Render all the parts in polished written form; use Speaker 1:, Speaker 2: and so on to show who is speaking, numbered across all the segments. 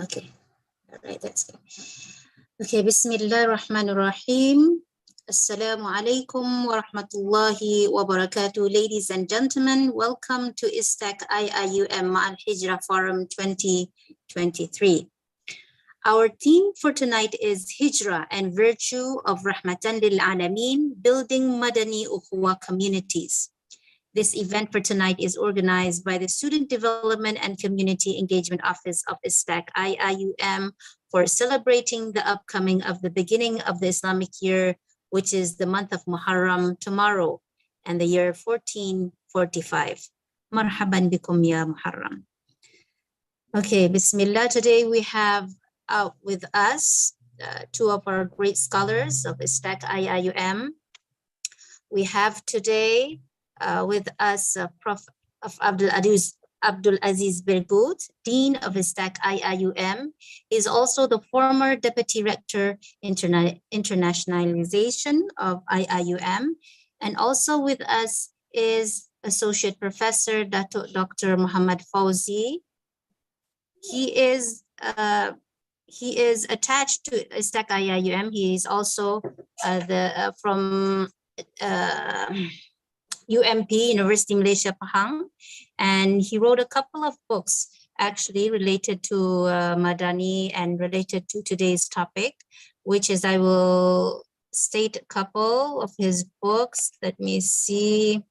Speaker 1: Okay, all right, that's good. Okay, Bismillah ar-Rahman ar-Rahim. Assalamu alaikum wa rahmatullahi wa barakatuh. Ladies and gentlemen, welcome to Istac-Iium Maal Hijrah Forum 2023. Our theme for tonight is Hijra and Virtue of Rahmatan lil Alamin, Building Madani Ukhuwah Communities. This event for tonight is organized by the Student Development and Community Engagement Office of Istac-Iium for celebrating the upcoming of the beginning of the Islamic year, which is the month of Muharram tomorrow, and the year 1445. Marhaban bikum ya Muharram. Okay, Bismillah. Today we have with us two of our great scholars of Istac-Iium. We have today with us Prof. of AbdelAziz Berghout, Dean of Istac-Iium. Is also the former Deputy Rector Internationalization of IIUM. And also with us is Associate Professor Datuk Dr. Muhammad Fauzi. He is attached to Istac-Iium. He is also from UMP, University Malaysia Pahang, and he wrote a couple of books actually related to Madani and related to today's topic, which is, I will state a couple of his books. Let me see.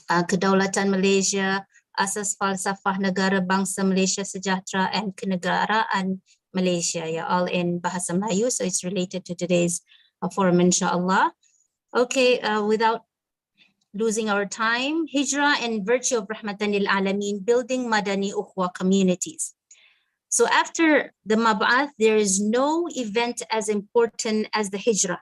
Speaker 1: Kedaulatan Malaysia, Asas Falsafah Negara Bangsa Malaysia Sejahtera, and Kenegaraan Malaysia, all in Bahasa Melayu, so it's related to today's forum, inshallah. Okay, without losing our time, Hijra and Virtue of Rahmatan lil Alamin, Building Madani Ukhuwah Communities. So after the Mab'ath, there is no event as important as the Hijra,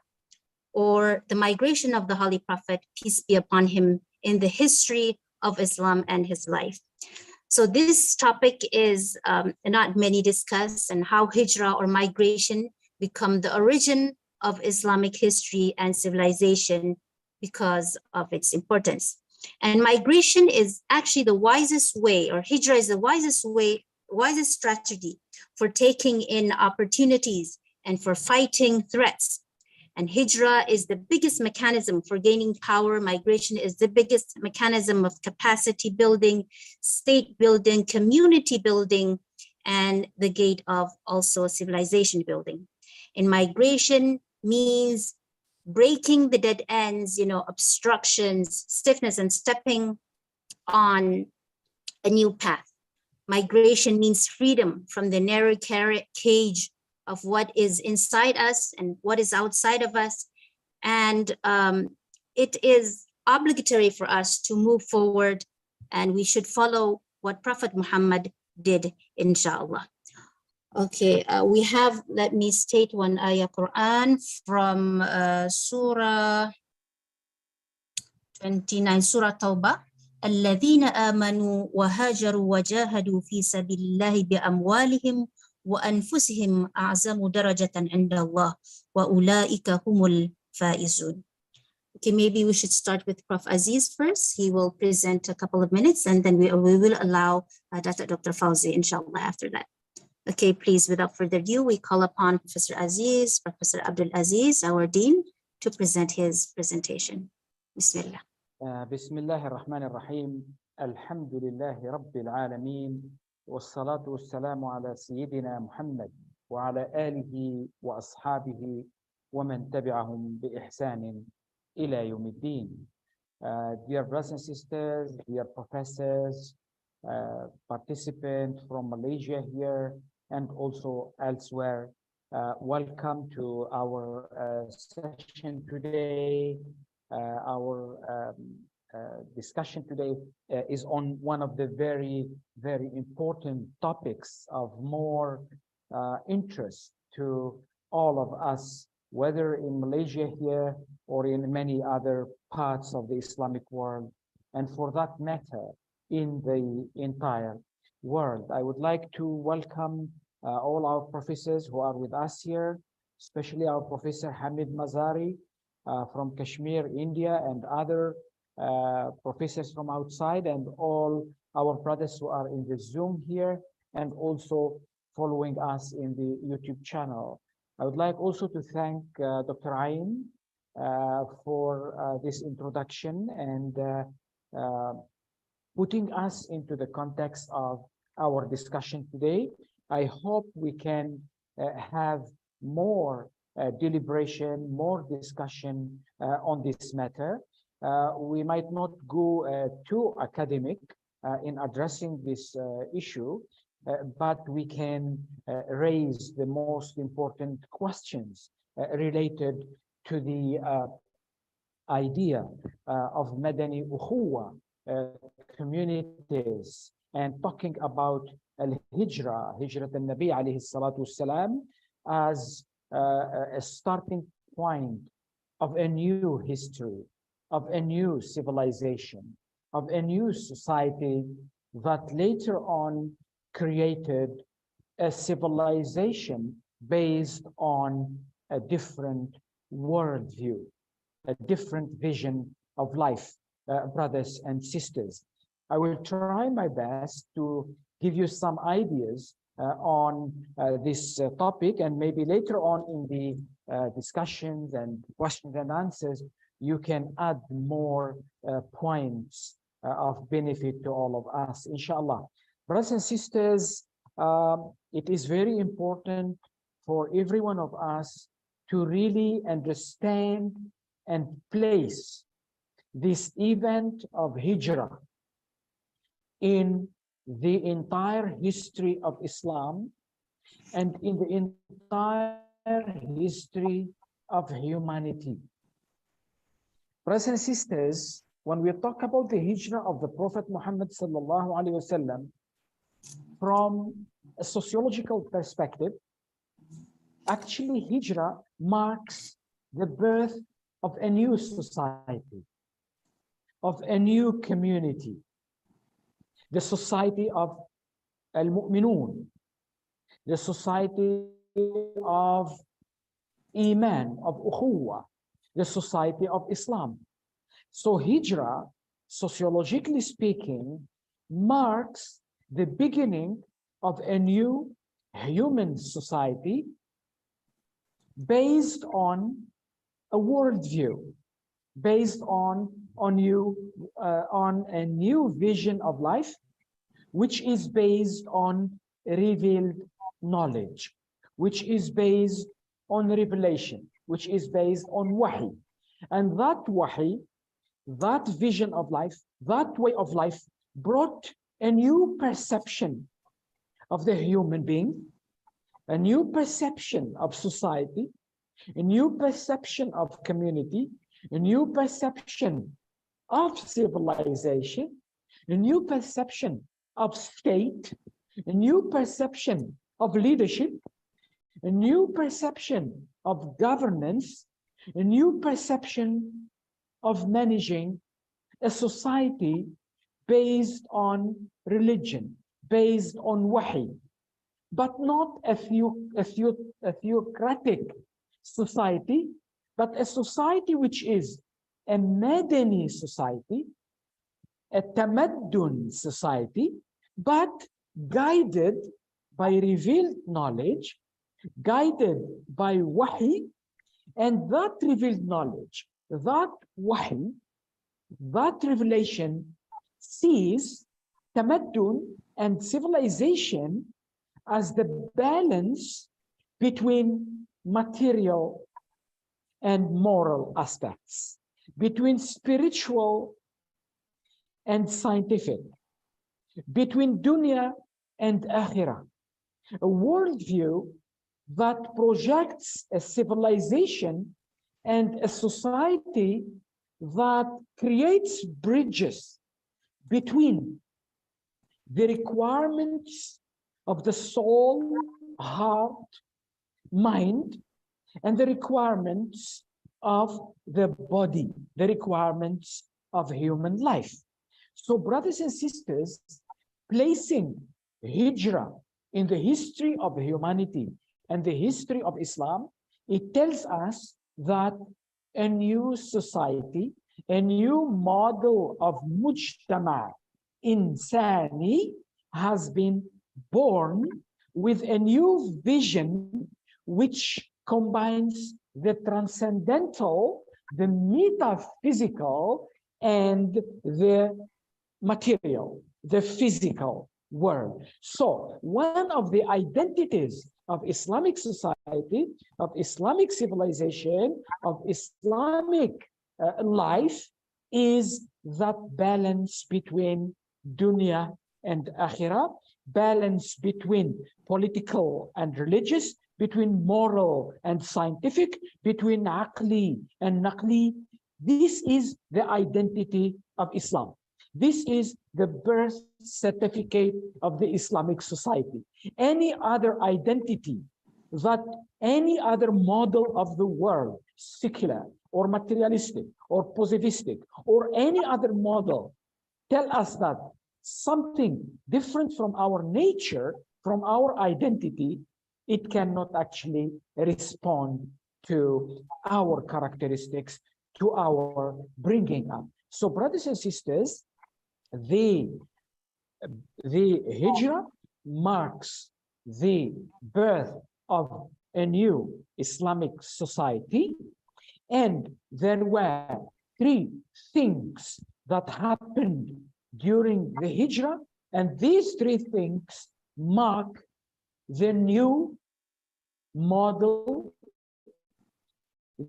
Speaker 1: or the migration of the Holy Prophet, peace be upon him, in the history of Islam and his life. So this topic is not many discuss, and how Hijra or migration become the origin of Islamic history and civilization because of its importance. And migration is actually the wisest way, or Hijra is the wisest way, wisest strategy for taking in opportunities and for fighting threats. And Hijra is the biggest mechanism for gaining power. Migration is the biggest mechanism of capacity building, state building, community building, and the gate of also civilization building. And migration means breaking the dead ends, obstructions, stiffness, and stepping on a new path. Migration means freedom from the narrow cage of what is inside us and what is outside of us. And it is obligatory for us to move forward, and we should follow what Prophet Muhammad did, inshallah. Okay, we have, let me state one ayah Quran from Surah 29, Surah Tawbah. الذين آمنوا وهاجروا وجاهدوا في سبيل الله بأموالهم وأنفسهم أعظم درجة عند الله وأولئك هم الفائزون. Okay, maybe we should start with Prof. Aziz first. He will present a couple of minutes, and then we will allow Dr. Fauzi, inshallah, after that. Okay, please, without further ado, we call upon Professor Aziz, Professor AbdelAziz, our Dean, to present his presentation. Bismillah.
Speaker 2: بسم الله الرحمن الرحيم الحمد لله رب العالمين والصلاة والسلام على سيدنا محمد وعلى آله وأصحابه ومن تبعهم بإحسان إلى يوم الدين. Dear brothers and sisters, dear professors, participants from Malaysia here and also elsewhere, welcome to our session today. Our discussion today is on one of the very, very important topics of more interest to all of us, whether in Malaysia here or in many other parts of the Islamic world, and for that matter, in the entire world. I would like to welcome all our professors who are with us here, especially our Professor Hamid Mazari, from Kashmir, India, and other professors from outside, and all our brothers who are in the Zoom here, and also following us in the YouTube channel. I would like also to thank Dr. Ain for this introduction and putting us into the context of our discussion today. I hope we can have more deliberation, more discussion on this matter. We might not go too academic in addressing this issue, but we can raise the most important questions related to the idea of Madani Ukhuwah communities, and talking about Hijra al-Nabi alayhi salatu wassalam, as a starting point of a new history, of a new civilization, of a new society that later on created a civilization based on a different worldview, a different vision of life, brothers and sisters. I will try my best to give you some ideas on this topic, and maybe later on in the discussions and questions and answers, you can add more points of benefit to all of us, inshallah. Brothers and sisters, it is very important for every one of us to really understand and place this event of Hijra in the entire history of Islam and in the entire history of humanity. Brothers and sisters, when we talk about the Hijra of the Prophet Muhammad sallallahu alaihi wasallam, from a sociological perspective, actually Hijra marks the birth of a new society, of a new community, the society of al-mu'minun, the society of Iman, of Ukhuwah, the society of Islam. So Hijra, sociologically speaking, marks the beginning of a new human society based on a worldview, based on a new vision of life, which is based on revealed knowledge, which is based on revelation, which is based on wahi. And that wahi, that vision of life, that way of life brought a new perception of the human being, a new perception of society, a new perception of community, a new perception of civilization, a new perception of state, a new perception of leadership, a new perception of governance, a new perception of managing a society based on religion, based on wahi, but not a theocratic society, but a society which is a Madani society, a Tamaddun society, but guided by revealed knowledge, guided by wahi, and that revealed knowledge, that wahi, that revelation sees Tamaddun and civilization as the balance between material and moral aspects, between spiritual and scientific, between dunya and akhirah. A worldview that projects a civilization and a society that creates bridges between the requirements of the soul, heart, mind, and the requirements of the body, the requirements of human life. So, brothers and sisters, placing Hijra in the history of humanity and the history of Islam, it tells us that a new society, a new model of mujtama insani has been born with a new vision which combines the transcendental, the metaphysical, and the material, the physical world. So one of the identities of Islamic society, of Islamic civilization, of Islamic life is that balance between dunya and akhirah, balance between political and religious, between moral and scientific, between aqli and naqli. This is the identity of Islam. This is the birth certificate of the Islamic society. Any other identity, that any other model of the world, secular or materialistic or positivistic or any other model, tell us that something different from our nature, from our identity, it cannot actually respond to our characteristics, to our bringing up. So brothers and sisters, the Hijra marks the birth of a new Islamic society, and there were three things that happened during the Hijra, and these three things mark the new model,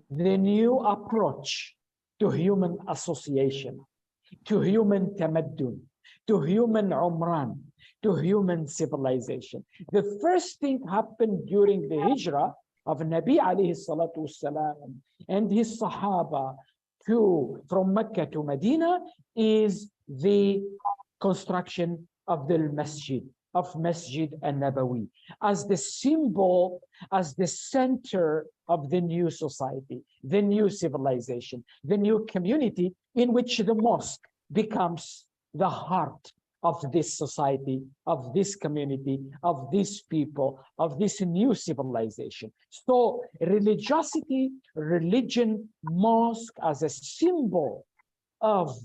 Speaker 2: the new approach to human association, to human tamaddun, to human umran, to human civilization. The first thing happened during the Hijrah of Nabi alayhi salatu wasalam and his Sahaba from Mecca to Medina is the construction of the Masjid, of Masjid al-Nabawi, as the symbol, as the center of the new society, the new civilization, the new community in which the mosque becomes the heart of this society, of this community, of these people, of this new civilization. So religiosity, religion, mosque as a symbol of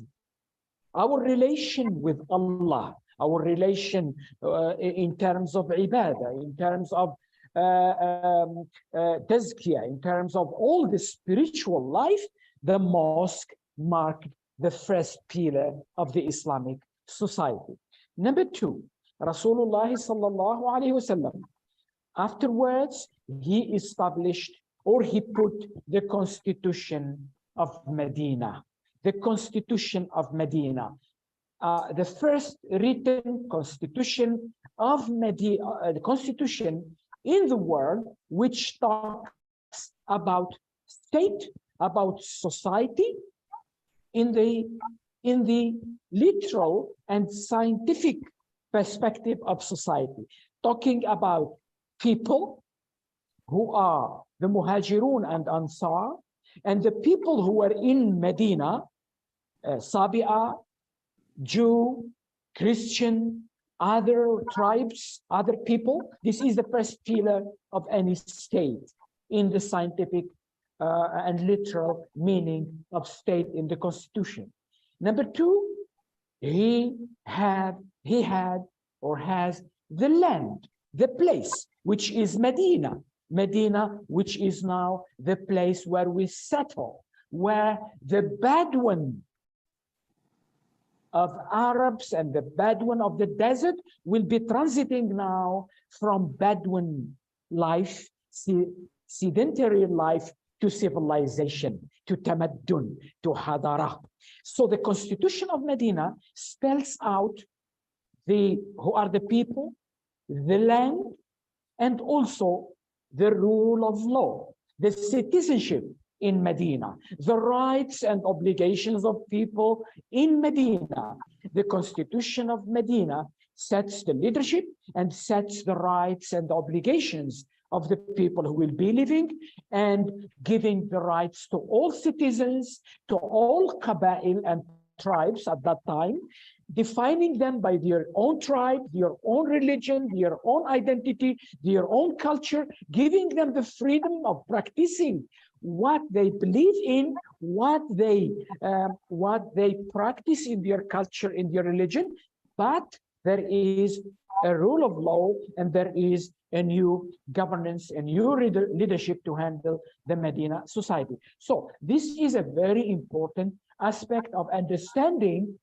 Speaker 2: our relation with Allah, our relation in terms of ibadah, in terms of tazkiyah, in terms of all the spiritual life, the mosque marked the first pillar of the Islamic society. Number two, Rasulullah sallallahu alaihi wasallam, afterwards he established, or he put, the constitution of Medina, the constitution of Medina, the first written constitution of Medina, the constitution in the world which talks about state, about society, in the literal and scientific perspective of society, talking about people who are the Muhajirun and Ansar, and the people who were in Medina, Sabi'a, Jew, Christian, other tribes, other people. This is the first pillar of any state in the scientific and literal meaning of state in the constitution. Number two, he had or has the land, the place, which is Medina. Medina, which is now the place where we settle, where the Bedouin of Arabs and the Bedouin of the desert will be transiting now from Bedouin life, sedentary life, to civilization, to tamaddun, to hadara. So the constitution of Medina spells out who are the people, the land, and also the rule of law, the citizenship in Medina, the rights and obligations of people in Medina. The constitution of Medina sets the leadership and sets the rights and obligations of the people who will be living, and giving the rights to all citizens, to all Qaba'il and tribes at that time, defining them by their own tribe, their own religion, their own identity, their own culture, giving them the freedom of practicing what they believe in, what they practice in their culture, in their religion. But there is a rule of law, and there is a new governance, a new leadership to handle the Medina society. So this is a very important aspect of understanding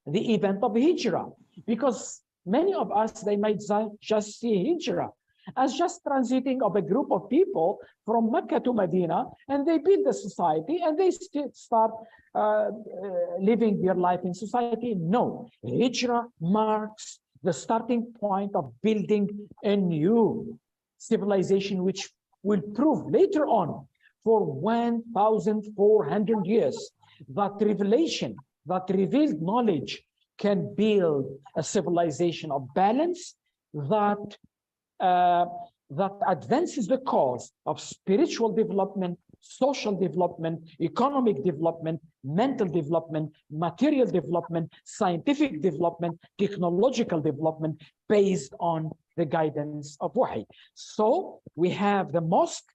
Speaker 2: the event of Hijra, because many of us, they might just see Hijra as just transiting of a group of people from Mecca to Medina, and they build the society and they start living their life in society. No, Hijra marks the starting point of building a new civilization, which will prove later on for 1,400 years that revelation, that revealed knowledge can build a civilization of balance that advances the cause of spiritual development, social development, economic development, mental development, material development, scientific development, technological development based on the guidance of Wahy. So we have the mosque,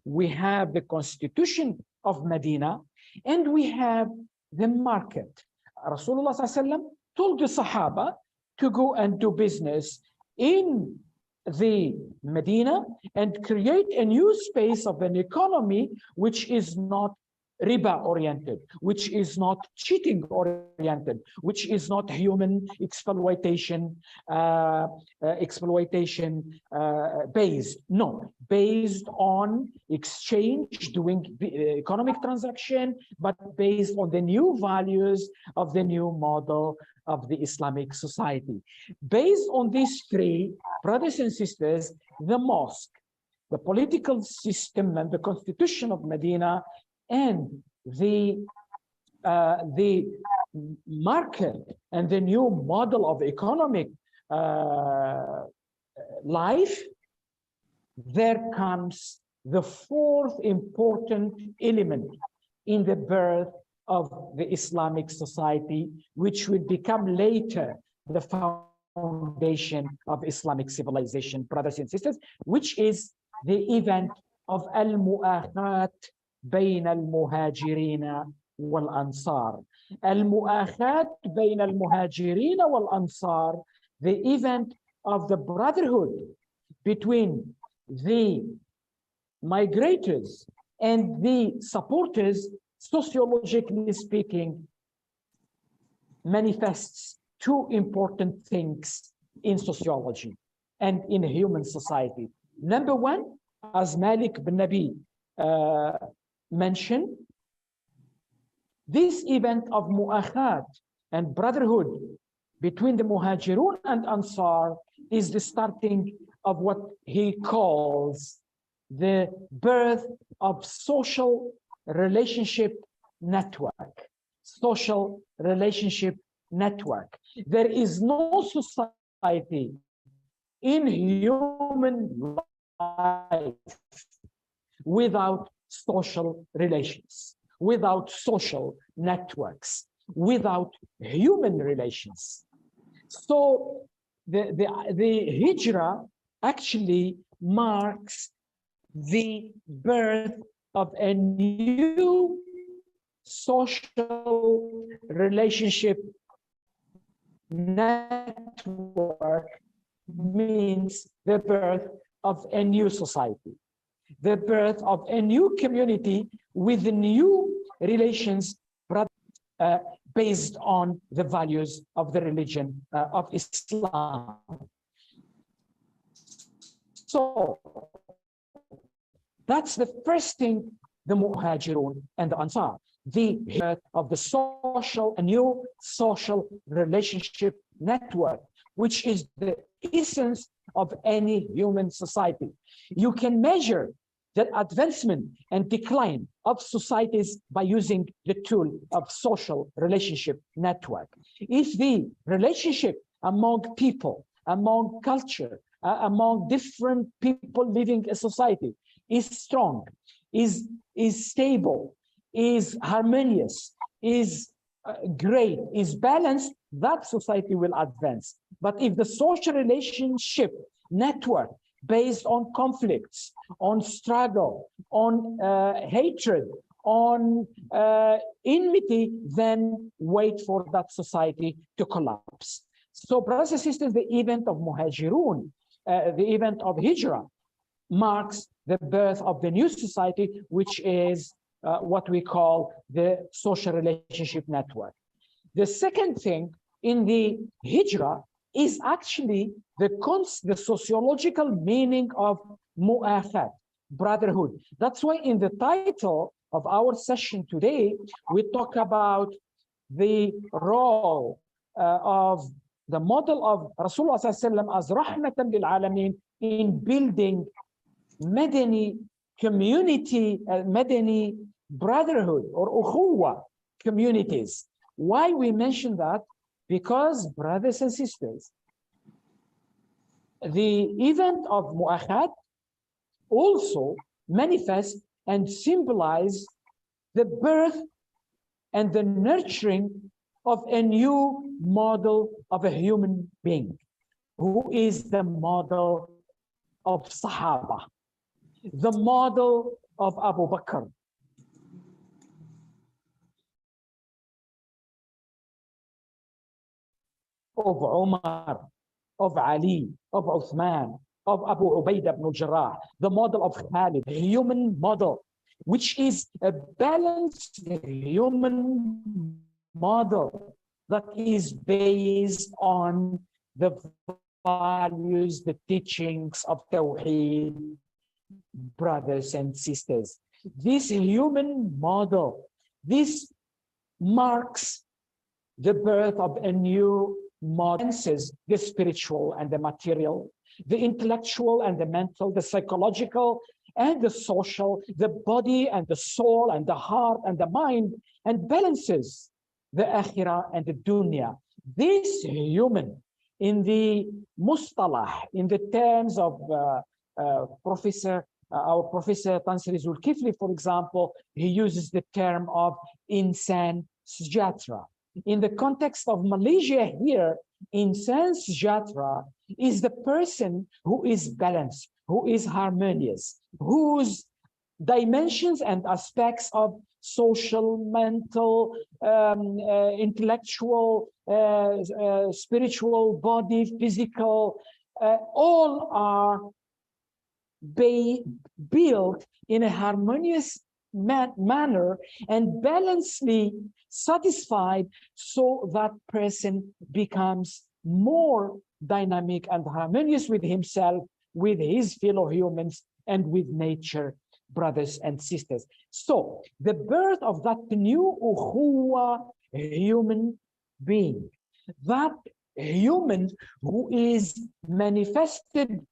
Speaker 2: we have the constitution of Medina, and we have the market. Rasulullah ﷺ told the Sahaba to go and do business in the Medina and create a new space of an economy which is not riba oriented, which is not cheating oriented, which is not human exploitation based. No, based on exchange, doing economic transaction, but based on the new values of the new model of the Islamic society. Based on these three, brothers and sisters, the mosque, the political system, and the constitution of Medina, and the market and the new model of economic life, there comes the fourth important element in the birth of the Islamic society, which will become later the foundation of Islamic civilization, brothers and sisters, which is the event of al-mu'akhat بين المهاجرين والأنصار. المؤاخاة بين المهاجرين والأنصار, the event of the brotherhood between the migrators and the supporters, sociologically speaking, manifests two important things in sociology and in human society. Number one, as Malik bin Nabi mentioned, this event of mu'akhat and brotherhood between the Muhajirun and Ansar is the starting of what he calls the birth of social relationship network. Social relationship network. There is no society in human life without social relations, without social networks, without human relations. So the Hijra actually marks the birth of a new social relationship network, means the birth of a new society, the birth of a new community with new relations based on the values of the religion of Islam. So that's the first thing, the Muhajirun and the Ansar, the birth of the social, a new social relationship network, which is the essence of any human society. You can measure the advancement and decline of societies by using the tool of social relationship network. If the relationship among people, among culture, among different people living a society is strong, is stable, is harmonious, is great, is balanced, that society will advance. But if the social relationship network based on conflicts, on struggle, on hatred, on enmity, then wait for that society to collapse. So, brothers and sisters, the event of Muhajirun, the event of Hijra, marks the birth of the new society, which is what we call the social relationship network. The second thing in the Hijra is actually the sociological meaning of mu'akhat, brotherhood. That's why in the title of our session today, we talk about the role of the model of Rasulullah ﷺ as Rahmatan lil Alamin in building Madani community, Madani brotherhood or Ukhuwah communities. Why we mention that? Because, brothers and sisters, the event of Mu'akhat also manifests and symbolize the birth and the nurturing of a new model of a human being, who is the model of Sahaba, the model of Abu Bakr, of Umar, of Ali, of Uthman, of Abu Ubaidah ibn al-Jarrah, the model of Khalid, a human model, which is a balanced human model that is based on the values, the teachings of Tawheed, brothers and sisters. This human model, this marks the birth of a new model, the spiritual and the material, the intellectual and the mental, the psychological and the social, the body and the soul and the heart and the mind, and balances the akhirah and the dunya. This human, in the mustalah, in the terms of our Professor Tansiri Zulkifli, for example, he uses the term of insan sujatra. In the context of Malaysia here, insan sujatra is the person who is balanced, who is harmonious, whose dimensions and aspects of social, mental, intellectual, spiritual, body, physical, all are built in a harmonious manner and balancedly satisfied, so that person becomes more dynamic and harmonious with himself, with his fellow humans, and with nature, brothers and sisters. So the birth of that new Ukhuwah human being, that human who is manifested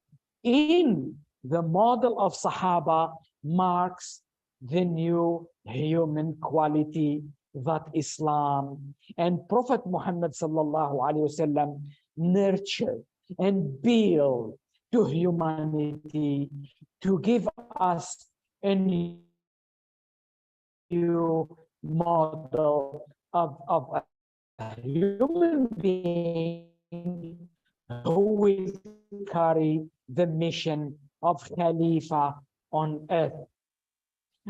Speaker 2: in the model of Sahaba, marks the new human quality that Islam and Prophet Muhammad sallallahu alaihi wasallam nurtured and built to humanity, to give us a new model of a human being who will carry the mission of Khalifa on earth.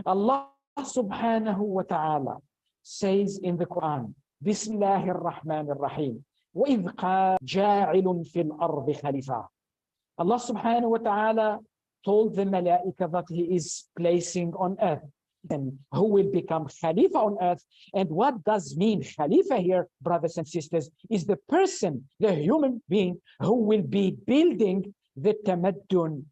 Speaker 2: Allah subhanahu wa ta'ala says in the Quran, Bismillahir Rahmanir Rahim, وَإِذْ قَالَ جَاعِلٌ فِي الْأَرْضِ خَلِفَةً. Allah subhanahu wa ta'ala told the Malaika that he is placing on earth and who will become Khalifa on earth. And what does mean Khalifa here, brothers and sisters, is the person, the human being who will be building the Tamaddun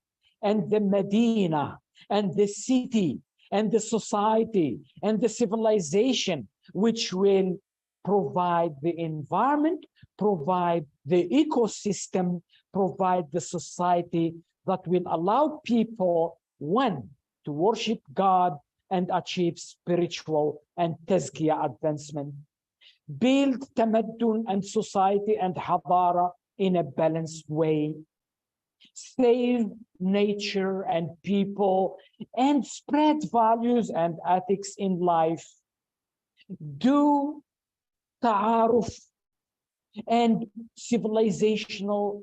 Speaker 2: and the Medina and the city and the society and the civilization, which will provide the environment, provide the ecosystem, provide the society that will allow people, one, to worship God and achieve spiritual and tazkiyah advancement, build tamaddun and society and hadara in a balanced way, save nature and people, and spread values and ethics in life, do ta'aruf and civilizational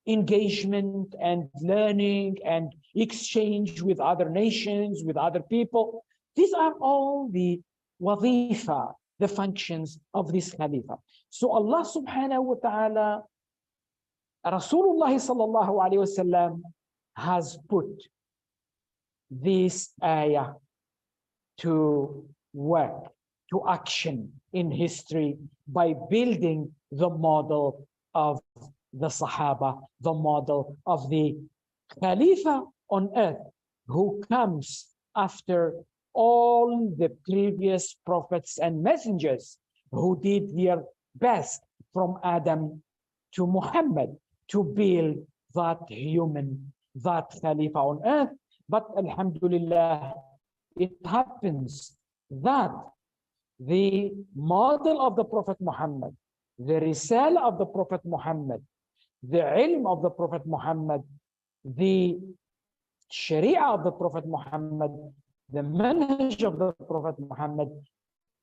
Speaker 2: engagement and learning and exchange with other nations, with other people. These are all the wazifa the functions of this Khalifa. So Allah subhanahu wa ta'ala, Rasulullah sallallahu alayhi wa sallam has put this ayah to work, to action in history by building the model of the Sahaba, the model of the Khalifa on earth who comes after all the previous prophets and messengers who did their best from Adam to Muhammad to build that human, that Khalifa on earth. But Alhamdulillah, it happens that the model of the Prophet Muhammad, the risala of the Prophet Muhammad, the ilm of the Prophet Muhammad, the sharia of the Prophet Muhammad, the manhaj of the Prophet Muhammad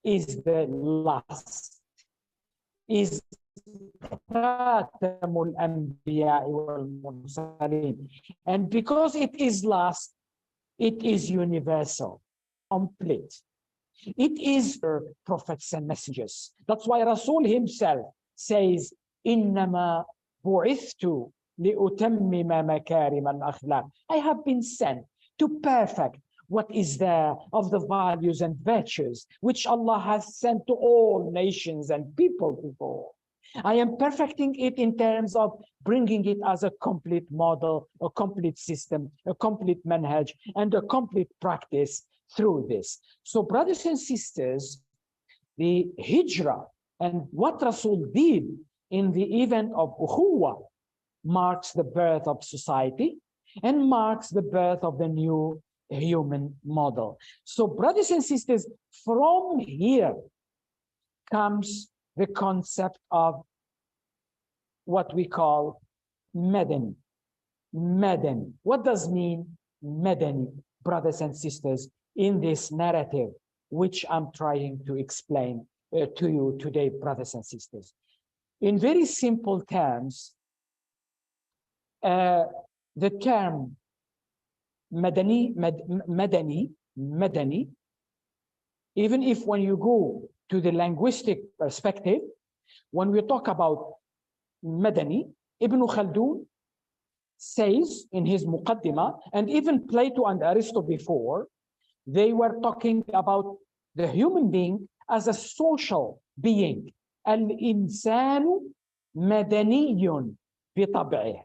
Speaker 2: is the last, is Khatamul Anbiya wal Mursalin. And because it is last, it is universal, complete. It is for prophets and messengers. That's why Rasul himself says, Innama bu'ithtu li'utammima makarim al-akhlaq. I have been sent to perfect what is there of the values and virtues which Allah has sent to all nations and people before. I am perfecting it in terms of bringing it as a complete model, a complete system, a complete manhaj, and a complete practice through this. So brothers and sisters, the Hijra and what Rasul did in the event of Ukhuwah marks the birth of society and marks the birth of the new human model. So brothers and sisters, from here comes the concept of what we call Madani. Madani. What does mean Madani, brothers and sisters, in this narrative, which I'm trying to explain to you today, brothers and sisters? In very simple terms, the term Madani, even if when you go to the linguistic perspective, when we talk about Madani, Ibn Khaldun says in his Muqaddimah, and even Plato and Aristotle before, they were talking about the human being as a social being. Al-insanu madaniyun bitab'ih.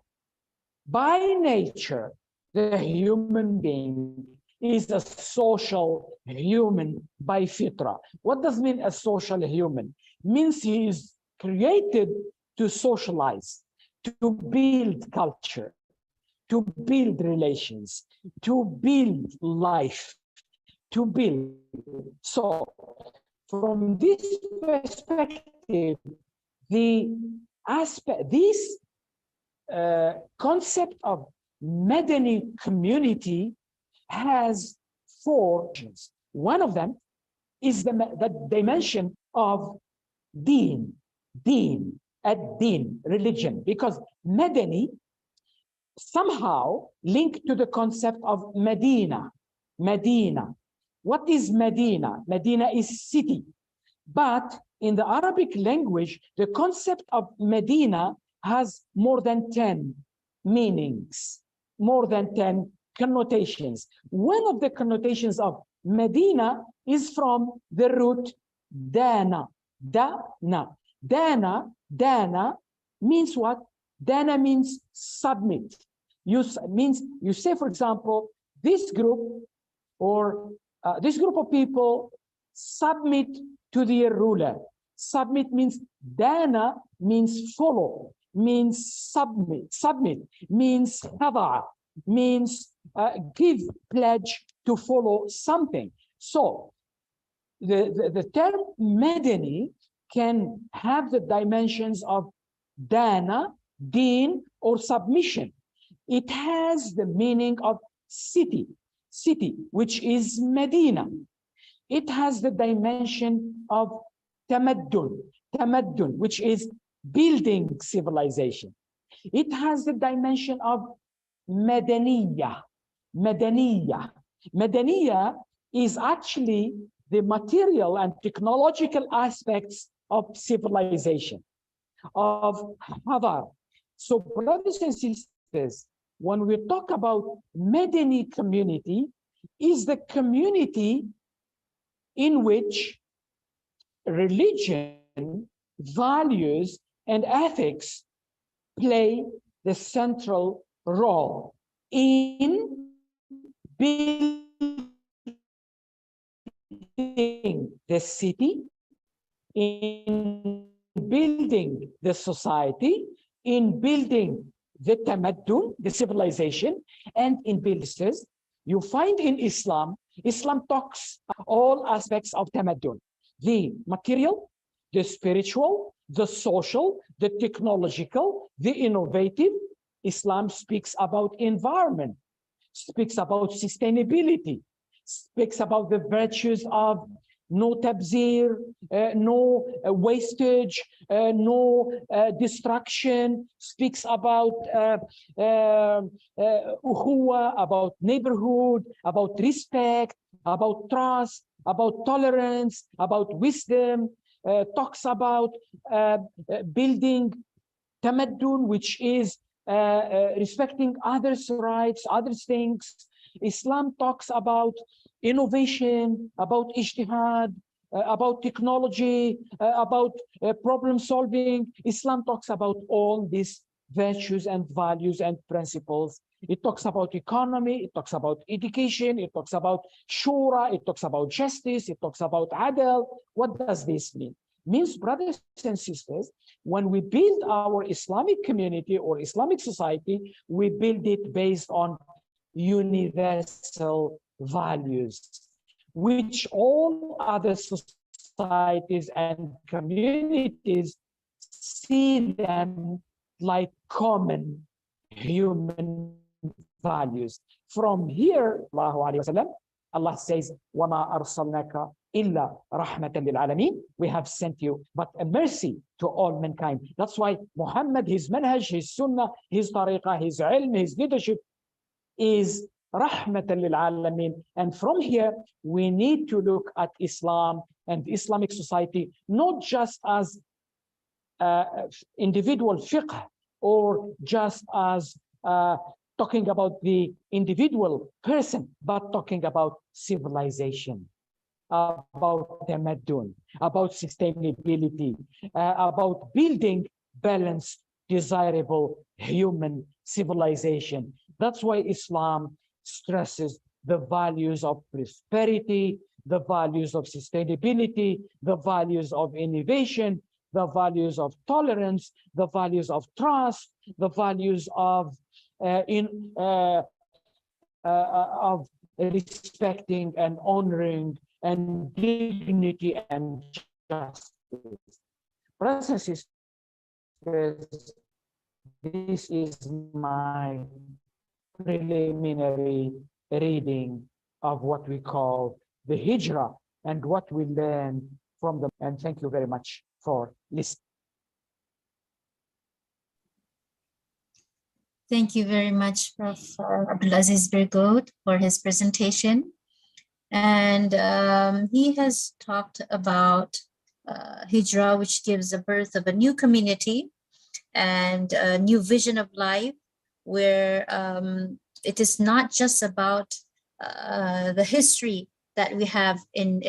Speaker 2: By nature, the human being is a social human by fitra. What does mean a social human? Means he is created to socialize, to build culture, to build relations, to build life, to build. So from this perspective, the aspect, this concept of Madani community has four dimensions. One of them is the dimension of deen, ad-din, religion, because Madani somehow linked to the concept of Medina. Medina. What is Medina? Medina is city. But in the Arabic language, the concept of Medina has more than 10 meanings, more than 10 connotations. One of the connotations of Medina is from the root dana. Dana means what? Dana means submit. You say, for example, this group or this group of people submit to their ruler. Submit means dana means follow, means submit means khada, means give pledge to follow something. So the term Madani can have the dimensions of dana, deen, or submission. It has the meaning of city, which is Medina. It has the dimension of tamaddun, which is building civilization. It has the dimension of Madaniya. Madaniya is actually the material and technological aspects of civilization, of Hadar. So brothers and sisters, when we talk about Madani community, is the community in which religion, values, and ethics play the central role in building the city, in building the society, in building the tamaddun, the civilization, and in building. You find in Islam, Islam talks all aspects of tamaddun, the material, the spiritual, the social, the technological, the innovative. Islam speaks about environment, speaks about sustainability, speaks about the virtues of no tabzir, no wastage, no destruction, speaks about ukhuwah, about neighborhood, about respect, about trust, about tolerance, about wisdom, talks about building tamaddun, which is respecting others' rights, others' things. Islam talks about innovation, about ijtihad, about technology, about problem solving. Islam talks about all these virtues and values and principles. It talks about economy, it talks about education, it talks about shura, it talks about justice, it talks about adl. What does this mean? Means, brothers and sisters, when we build our Islamic community or Islamic society, we build it based on universal values, which all other societies and communities see them like common human values. From here, Allah says, وَمَا أَرْسَلْنَاكَ إِلَّا رَحْمَةً لِلْعَالَمِينَ. We have sent you but a mercy to all mankind. That's why Muhammad, his manhaj, his sunnah, his tariqah, his ilm, his leadership is Rahmatan lil Alamin. And from here, we need to look at Islam and Islamic society, not just as individual fiqh or just as talking about the individual person, but talking about civilization, about tamaddun, about sustainability, about building balanced, desirable human civilization. That's why Islam stresses the values of prosperity, the values of sustainability, the values of innovation, the values of tolerance, the values of trust, the values of respecting and honoring and dignity and justice. Brothers and sisters, this is my preliminary reading of what we call the Hijra and what we learn from them. And thank you very much for listening.
Speaker 1: Thank you very much, Prof. AbdelAziz Berghout, for his presentation. And he has talked about Hijra, which gives the birth of a new community and a new vision of life, where it is not just about the history that we have in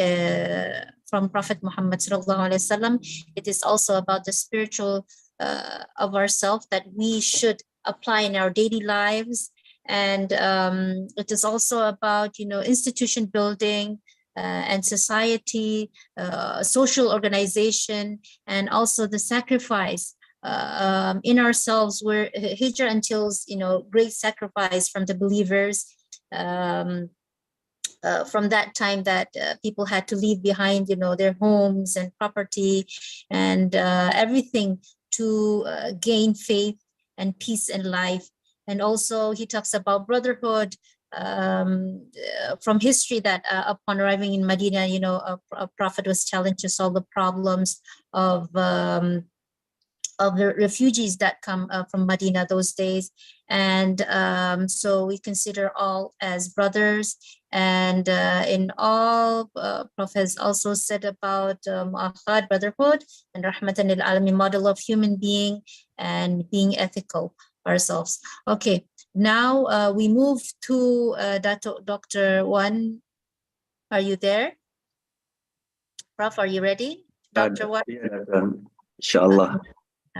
Speaker 1: from Prophet Muhammad sallallahu alaihi wasallam. It is also about the spiritual of ourselves that we should apply in our daily lives. And it is also about, institution building and society, social organization, and also the sacrifice in ourselves, where Hijra entails, great sacrifice from the believers. From that time that people had to leave behind, their homes and property and everything to gain faith and peace in life. And also he talks about brotherhood from history, that upon arriving in Medina, a prophet was challenged to solve the problems of the refugees that come from Medina those days. And so we consider all as brothers. And in all, Prof has also said about Ahmad, brotherhood, and Rahmatan Alamin, model of human being and being ethical ourselves. Okay, now we move to Dr. Wan. Are you there? Prof, are you ready? Dr. Wan?
Speaker 3: Inshallah.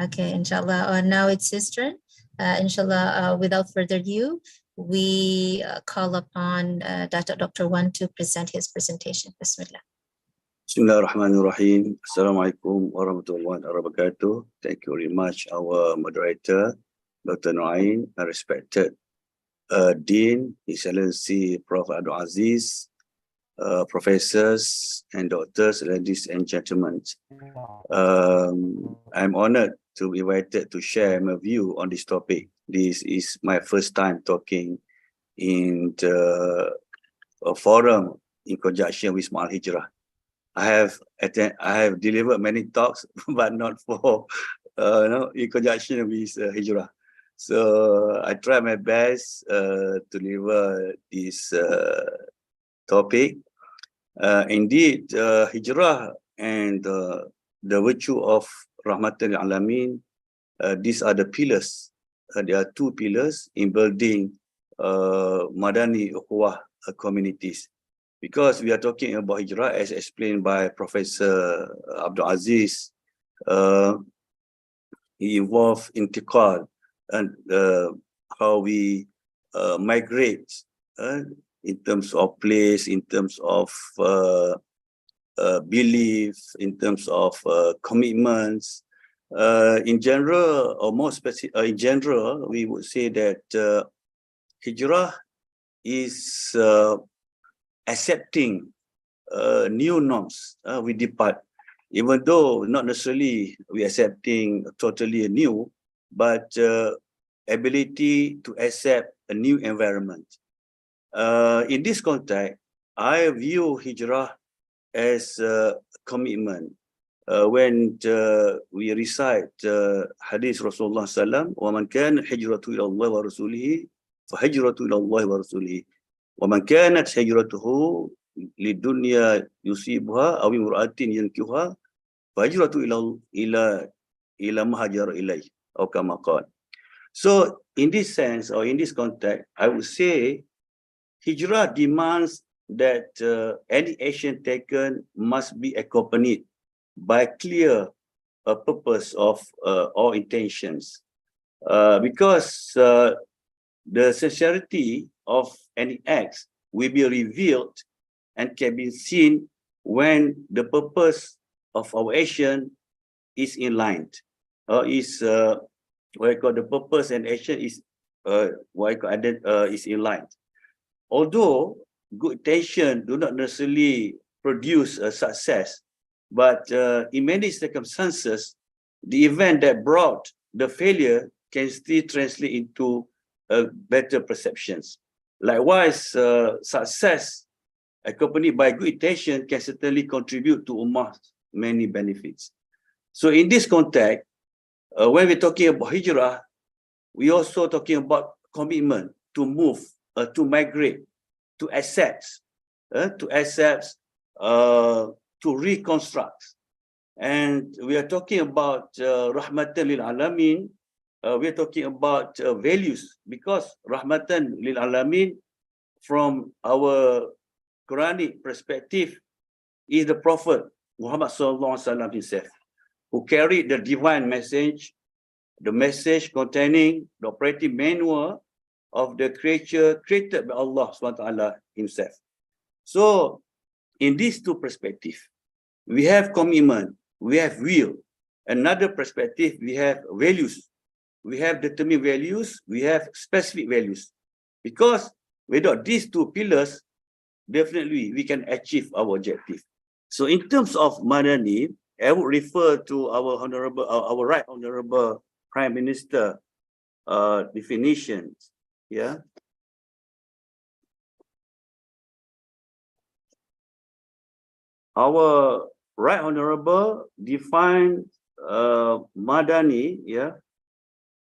Speaker 1: Okay, inshallah. Now it's his turn. Inshallah, without further ado, we call upon Dr. Wan to present his presentation. Bismillah.
Speaker 3: Bismillahirrahmanirrahim. Assalamualaikum warahmatullahi wabarakatuh. Thank you very much, our moderator, Dr. Nurul Ain, respected Dean, His Excellency Prof. AbdelAziz, professors and doctors, ladies and gentlemen. I'm honored to be invited to share my view on this topic. This is my first time talking in a forum in conjunction with Maal Hijrah. I have delivered many talks, but not for in conjunction with Hijrah. So I try my best to deliver this topic. Indeed, Hijrah and the virtue of Rahmatan Alamin, these are the pillars. There are two pillars in building Madani Ukhuwah communities. Because we are talking about Hijrah, as explained by Professor AbdelAziz, he involved intiqal and how we migrate in terms of place, in terms of belief, in terms of commitments. In general, or more specific, in general, we would say that Hijrah is accepting new norms. We depart, even though not necessarily we accepting totally new, but ability to accept a new environment. In this context, I view Hijrah as a commitment. When we recite hadith Rasulullah sallam, وَمَنْ كَانَ حِجْرَةُ إِلَى اللَّهِ وَرَسُولِهِ فَحِجْرَةُ إِلَى اللَّهِ وَرَسُولِهِ وَمَنْ كَانَتْ حِجْرَتُهُ لِلدُّنْيَا يُصِيبُهَا أَوْ امْرَأَةٍ يَنْكِحُهَا فَحِجْرَةُ إِلَى مَا هَاجَرَ إِلَيْهِ أَوْ كَمَا قَالَ. So in this sense, or in this context, I would say Hijrah demands that any action taken must be accompanied by clear purpose of or intentions, because the sincerity of any acts will be revealed and can be seen when the purpose of our action is in line, or is what I call the purpose and action is is in line. Although good intention do not necessarily produce a success, but in many circumstances, the event that brought the failure can still translate into better perceptions. Likewise, success accompanied by good intention can certainly contribute to Ummah's many benefits. So in this context, when we're talking about Hijrah, we're also talking about commitment to move, to migrate, to accept, to reconstruct. And we are talking about Rahmatan lil Alamin. We are talking about values, because Rahmatan lil Alamin, from our Quranic perspective, is the Prophet Muhammad SAW himself, who carried the divine message, the message containing the operating manual of the creature created by Allah SWT himself. So in these two perspectives, we have commitment, we have will. Another perspective, we have values. We have determined values, we have specific values. Because without these two pillars, definitely we can achieve our objective. So in terms of Madani, I would refer to our Right Honorable Prime Minister definitions. Yeah. Our Right Honorable defined Madani, yeah,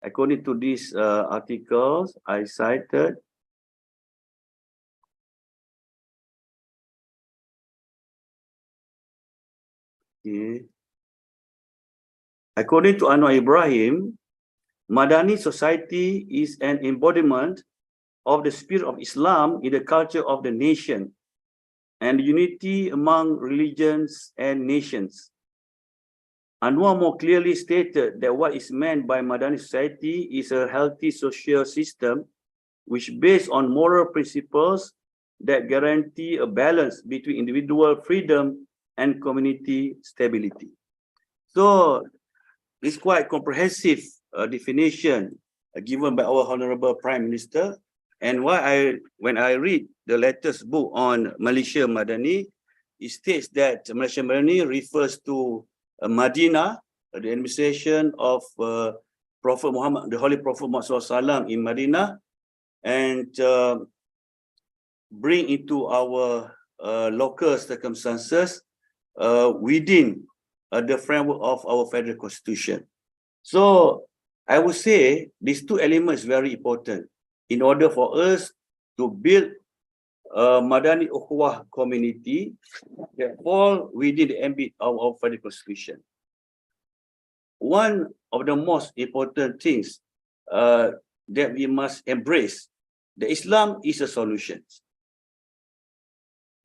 Speaker 3: according to these articles I cited. Okay. According to Anwar Ibrahim, Madani society is an embodiment of the spirit of Islam in the culture of the nation and unity among religions and nations. Anwar more clearly stated that what is meant by Madani society is a healthy social system which based on moral principles that guarantee a balance between individual freedom and community stability. So it's quite comprehensive definition given by our Honorable Prime Minister. And when I read the latest book on Malaysia Madani, it states that Malaysia Madani refers to Madinah, the administration of Prophet Muhammad, the Holy Prophet Muhammad SAW in Madinah, and bring into our local circumstances within the framework of our federal constitution. So I would say these two elements very important in order for us to build a Madani Ukhuwah community that fall within the ambit of our federal constitution. One of the most important things that we must embrace, that Islam is a solution.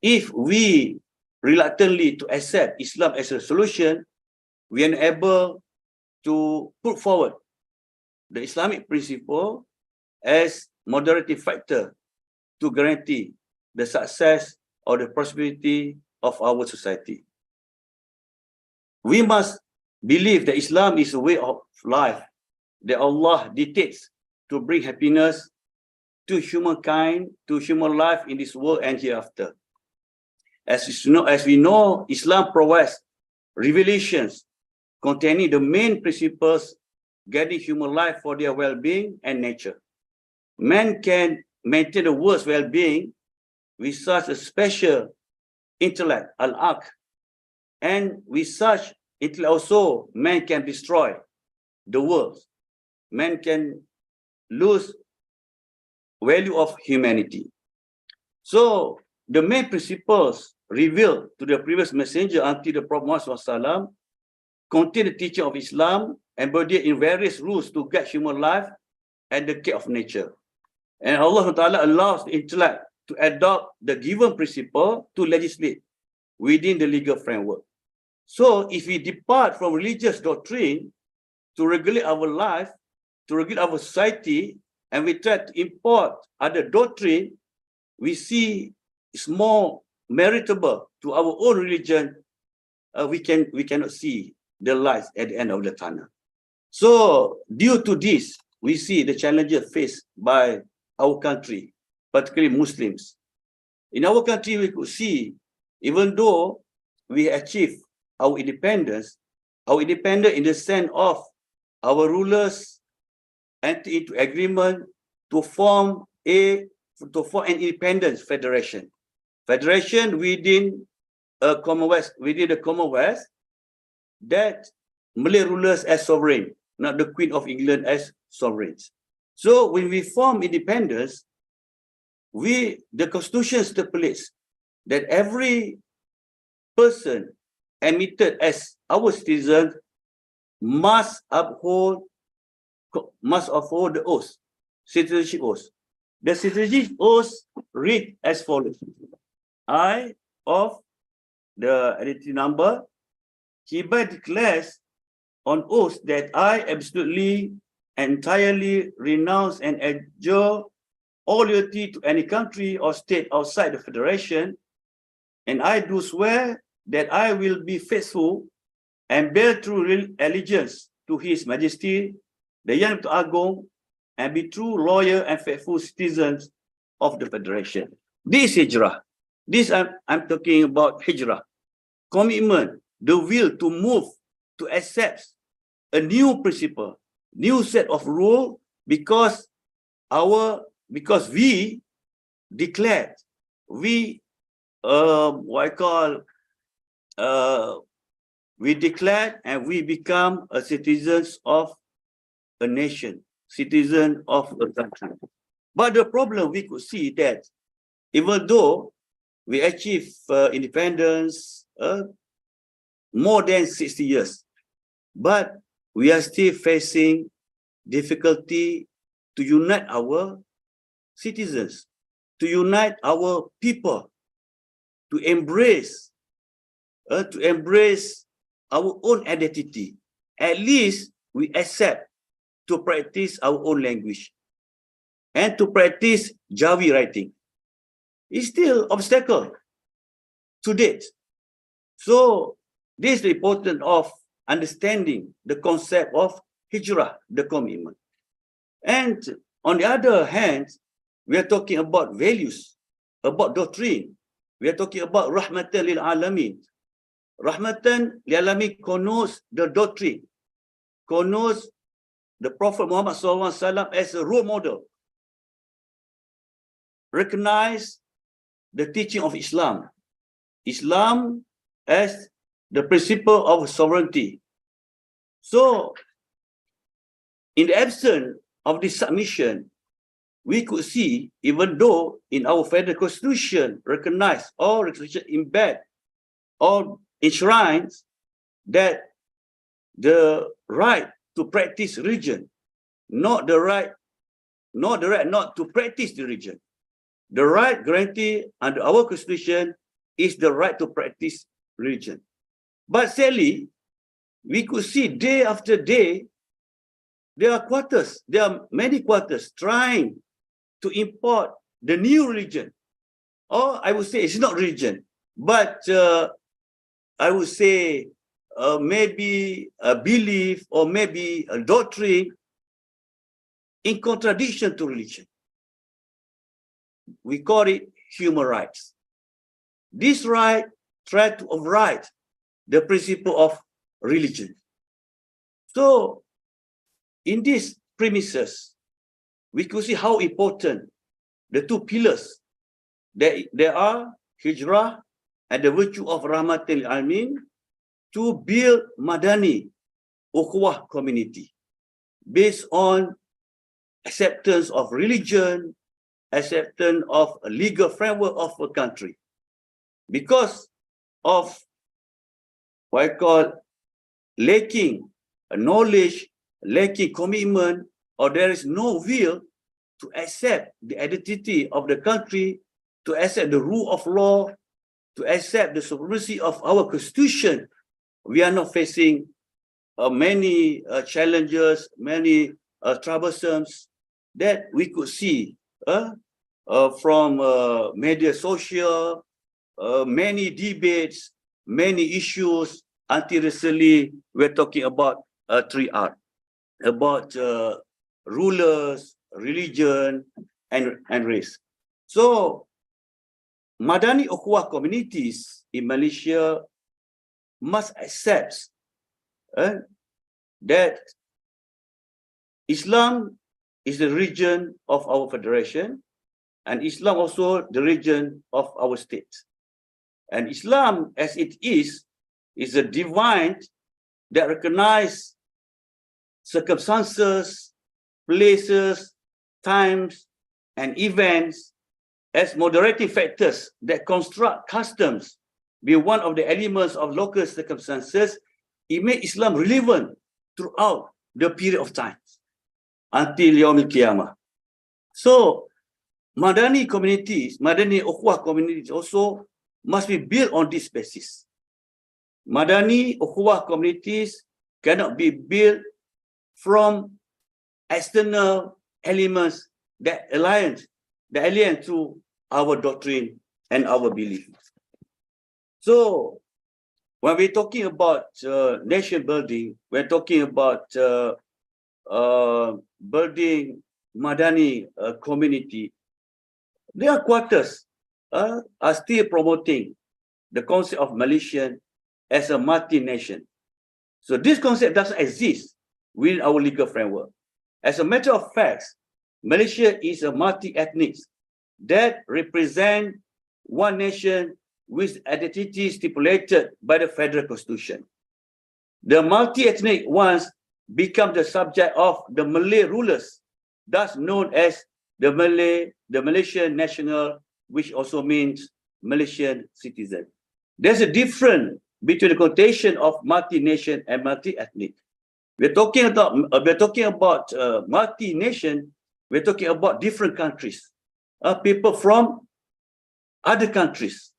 Speaker 3: If we reluctantly to accept Islam as a solution, we are unable to put forward the Islamic principle as moderative factor to guarantee the success or the prosperity of our society. We must believe that Islam is a way of life that Allah dictates to bring happiness to humankind, to human life in this world and hereafter. As we know, Islam provides revelations containing the main principles guiding human life for their well-being and nature. Man can maintain the world's well-being with such a special intellect, al-aql, and with such intellect also, man can destroy the world. Man can lose value of humanity. So the main principles revealed to the previous messenger until the Prophet Muhammad SAW contain the teaching of Islam embodied in various rules to guide human life and the care of nature. And Allah Ta'ala allows the intellect to adopt the given principle to legislate within the legal framework. So if we depart from religious doctrine to regulate our life, to regulate our society, and we try to import other doctrine, we see it's more meritable to our own religion. We cannot see the light at the end of the tunnel. So due to this, we see the challenges faced by our country, particularly Muslims. In our country, we could see, even though we achieve our independence in the sense of our rulers enter into agreement to form an independent federation within a Commonwealth, that Malay rulers as sovereign, not the Queen of England as sovereigns. So when we form independence, the Constitution stipulates that every person admitted as our citizen must uphold the oath, citizenship oath. The citizenship oath read as follows: I, of the identity number, hereby declares on oath that I absolutely entirely renounce and adjure all loyalty to any country or state outside the Federation, and I do swear that I will be faithful and bear true allegiance to His Majesty, the Yang Agong, and be true, loyal, and faithful citizens of the Federation. This Hijrah, this I'm talking about Hijrah, commitment, the will to move, to accept a new principle, new set of rules, because we declared, we declared and we become a citizens of a nation, citizen of a country. But the problem we could see that even though we achieve independence, more than 60 years. But we are still facing difficulty to unite our citizens, to unite our people, to embrace our own identity. At least we accept to practice our own language and to practice Jawi writing. It's still obstacle to date. So this is the importance of understanding the concept of Hijrah, the commitment. And on the other hand, we are talking about values, about doctrine. We are talking about Rahmatan lil Alamin. Rahmatan lil Alamin connotes the doctrine, connotes the Prophet Muhammad SAW as a role model, recognize the teaching of Islam, Islam as the principle of sovereignty. So, in the absence of this submission, we could see, even though in our federal constitution recognize or embed or enshrines that the right to practice religion, not the right not to practice the religion. The right granted under our constitution is the right to practice religion. But sadly, we could see day after day, there are many quarters trying to import the new religion. Or I would say it's not religion, but I would say maybe a belief or maybe a doctrine in contradiction to religion. We call it human rights. This right tries to override the principle of religion. So, in these premises, we could see how important the two pillars that there are, Hijrah and the virtue of Rahmatan lil Alamin, to build Madani, Ukhuwah community based on acceptance of religion, acceptance of a legal framework of a country. Because of what I call lacking knowledge, lacking commitment, or there is no will to accept the identity of the country, to accept the rule of law, to accept the supremacy of our constitution, we are not facing many challenges, many troublesome that we could see from media social, many debates, many issues. Until recently, we're talking about 3R, about rulers, religion, and race. So, Madani Ukhuwah communities in Malaysia must accept that Islam is the religion of our federation, and Islam also the religion of our state. And Islam, as it is a divine that recognizes circumstances, places, times, and events as moderating factors that construct customs be one of the elements of local circumstances. It makes Islam relevant throughout the period of time until Yaumil Qiyamah. So, Madani communities, Madani Ukhuwah communities also must be built on this basis. Madani Ukhuwah communities cannot be built from external elements that alien to our doctrine and our belief. So, when we're talking about nation building, we're talking about building Madani community. Their quarters are still promoting the concept of Malaysian as a multi-nation. So this concept doesn't exist within our legal framework. As a matter of fact, Malaysia is a multi-ethnic that represent one nation with identity stipulated by the Federal Constitution. The multi-ethnic ones become the subject of the Malay rulers, thus known as the Malaysian national, which also means Malaysian citizen. There's a difference between the connotation of multi-nation and multi-ethnic. We're talking about multi-nation. We're talking about different countries, people from other countries,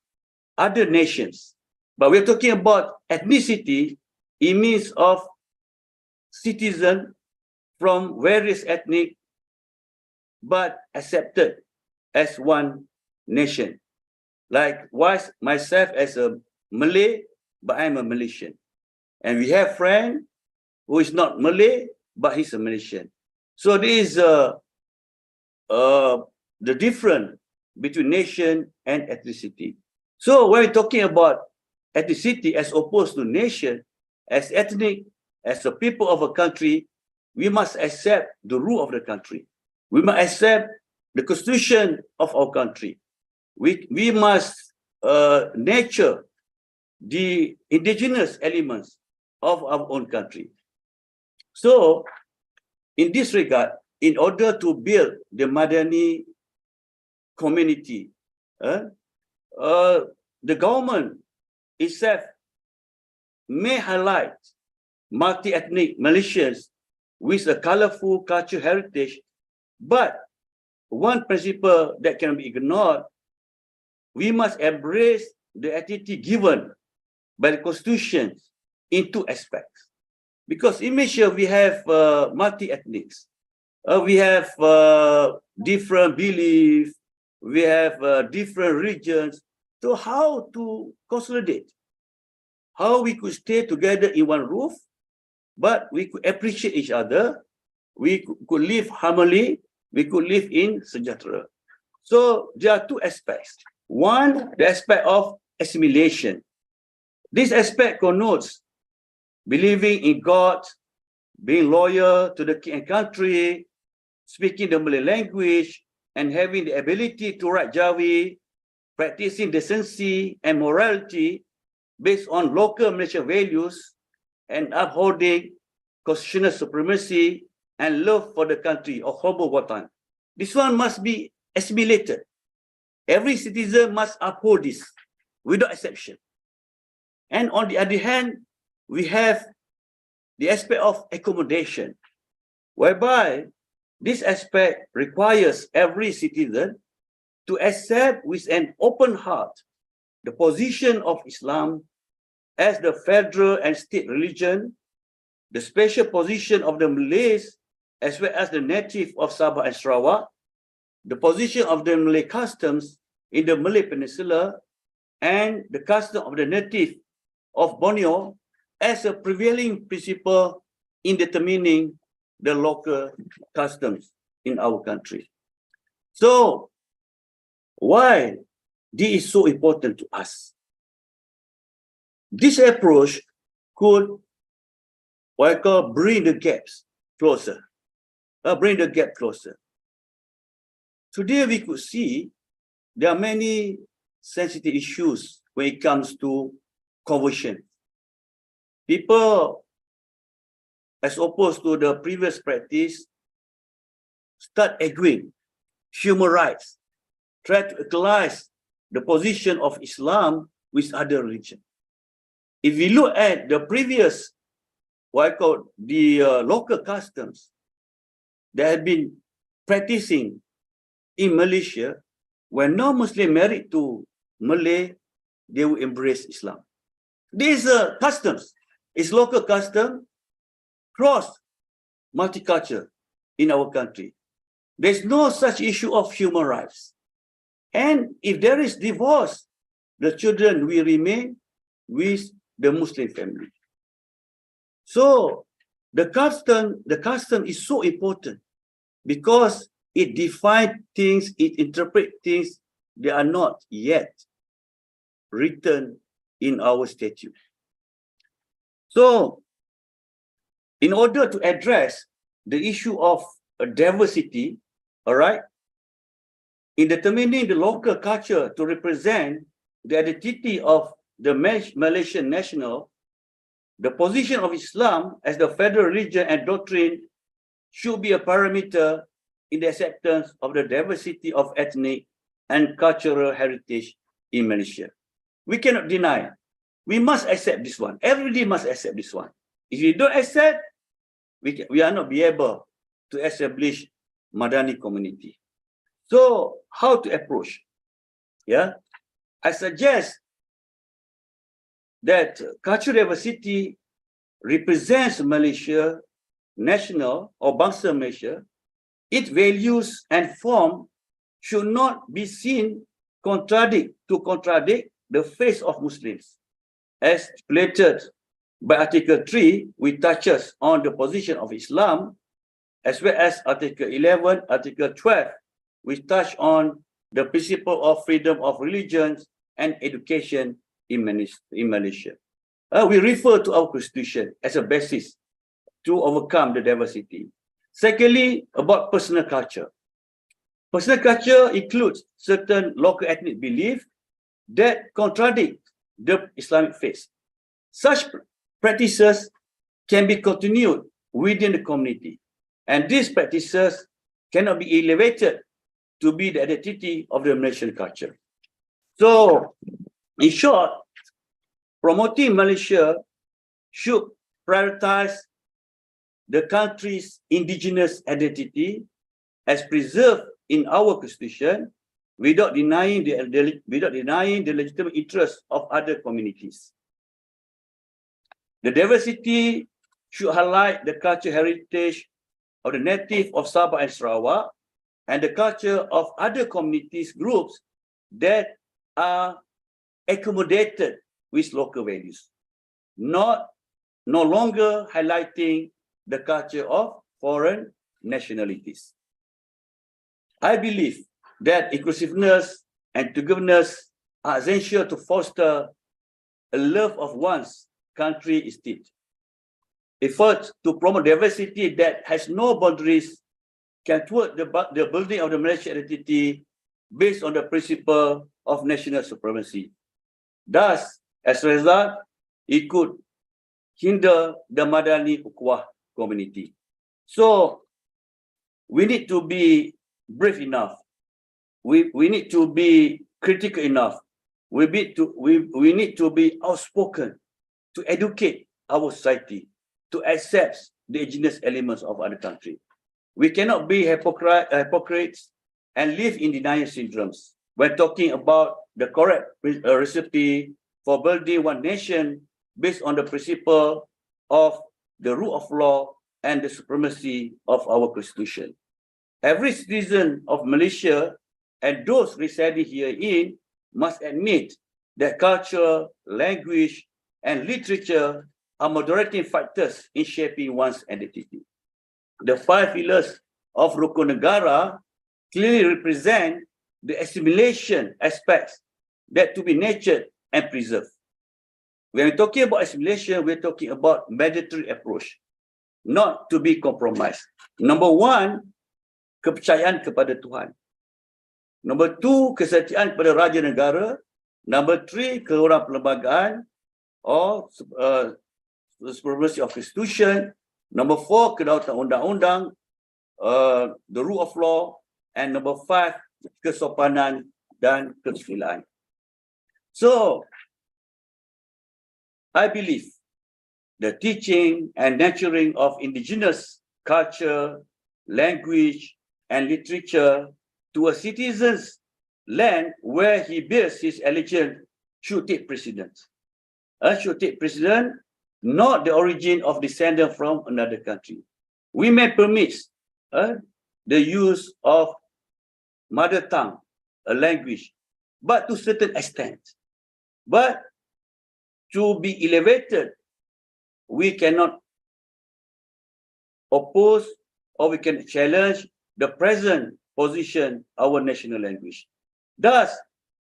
Speaker 3: other nations. But we're talking about ethnicity. It means of citizen from various ethnic, but accepted as one nation. Likewise, myself as a Malay, but I'm a Malaysian. And we have friend who is not Malay, but he's a Malaysian. So there is the difference between nation and ethnicity. So when we're talking about ethnicity as opposed to nation, as ethnic, as a people of a country, we must accept the rule of the country. We must accept the constitution of our country. We must nurture the indigenous elements of our own country. So, in this regard, in order to build the Madani community, the government itself may highlight multi-ethnic Malaysians with a colorful cultural heritage, but one principle that cannot be ignored, we must embrace the identity given by the Constitution in two aspects. Because in Malaysia, we have multi-ethnics. We have different beliefs, we have different regions. So how to consolidate? How we could stay together in one roof, but we could appreciate each other, we could live harmony, we could live in sejahtera. So there are two aspects. One, the aspect of assimilation. This aspect connotes believing in God, being loyal to the king and country, speaking the Malay language, and having the ability to write Jawi, practicing decency and morality based on local Malaysian values, and upholding constitutional supremacy and love for the country of Hubul Watan. This one must be assimilated. Every citizen must uphold this without exception. And on the other hand, we have the aspect of accommodation, whereby this aspect requires every citizen to accept with an open heart the position of Islam as the federal and state religion, the special position of the Malays as well as the native of Sabah and Sarawak, the position of the Malay customs in the Malay Peninsula, and the custom of the native of Borneo as a prevailing principle in determining the local customs in our country. So, why this is so important to us? This approach could, what I call, bring the gaps closer. Bring the gap closer. Today we could see there are many sensitive issues when it comes to conversion. People, as opposed to the previous practice, start arguing human rights, try to equalize the position of Islam with other religions. If we look at the previous, what I call the local customs that have been practicing in Malaysia, when non-Muslim married to Malay, they will embrace Islam. These customs is local custom, cross multicultural in our country. There's no such issue of human rights. And if there is divorce, the children will remain with the Muslim family. So the custom is so important because it defines things, it interprets things that are not yet written in our statute. So, in order to address the issue of diversity, all right, in determining the local culture to represent the identity of the Malaysian national, the position of Islam as the federal religion and doctrine should be a parameter in the acceptance of the diversity of ethnic and cultural heritage in Malaysia. We cannot deny we must accept this one. Everybody must accept this one. If you don't accept, we are not be able to establish Madani community. So how to approach? Yeah, I suggest that cultural diversity represents Malaysia, national or Bangsa Malaysia. Its values and form should not be seen contradict the faith of Muslims. As stipulated by Article 3, which touches on the position of Islam, as well as Article 11, Article 12, which touch on the principle of freedom of religions and education in Malaysia. We refer to our constitution as a basis to overcome the diversity. Secondly, about personal culture. Personal culture includes certain local ethnic beliefs that contradict the Islamic faith. Such practices can be continued within the community, and these practices cannot be elevated to be the identity of the Malaysian culture. So, in short, promoting Malaysia should prioritize the country's indigenous identity as preserved in our constitution without denying the legitimate interests of other communities. The diversity should highlight the cultural heritage of the native of Sabah and Sarawak and the culture of other communities groups that are accommodated with local values, no longer highlighting the culture of foreign nationalities. I believe that inclusiveness and togetherness are essential to foster a love of one's country state. Efforts to promote diversity that has no boundaries can thwart the building of the Malaysian identity based on the principle of national supremacy. Thus, as a result, it could hinder the Madani Ukhuwah community. So, we need to be brave enough. We need to be critical enough. We need to be outspoken to educate our society to accept the indigenous elements of other country. We cannot be hypocrites and live in denial syndromes when talking about the correct recipe for building one nation based on the principle of the rule of law and the supremacy of our constitution. Every citizen of Malaysia and those residing herein must admit that culture, language, and literature are moderating factors in shaping one's identity. The 5 pillars of Rukun Negara clearly represent the assimilation aspects that to be nurtured and preserved. When we're talking about assimilation, we're talking about mandatory approach, not to be compromised. Number 1, kepercayaan kepada Tuhan. Number 2, kesetiaan kepada Raja Negara. Number 3, keluaran perlembagaan or supremacy of constitution. Number 4, kedaulatan undang-undang, the rule of law. And number 5, kesopanan dan kesusilaan. So, I believe the teaching and nurturing of indigenous culture, language, and literature to a citizen's land where he bears his allegiance should take precedence. Not the origin of descendant from another country. We may permit the use of mother tongue, a language, but to certain extent. But to be elevated, we cannot oppose or we can challenge the present position of our national language. Thus,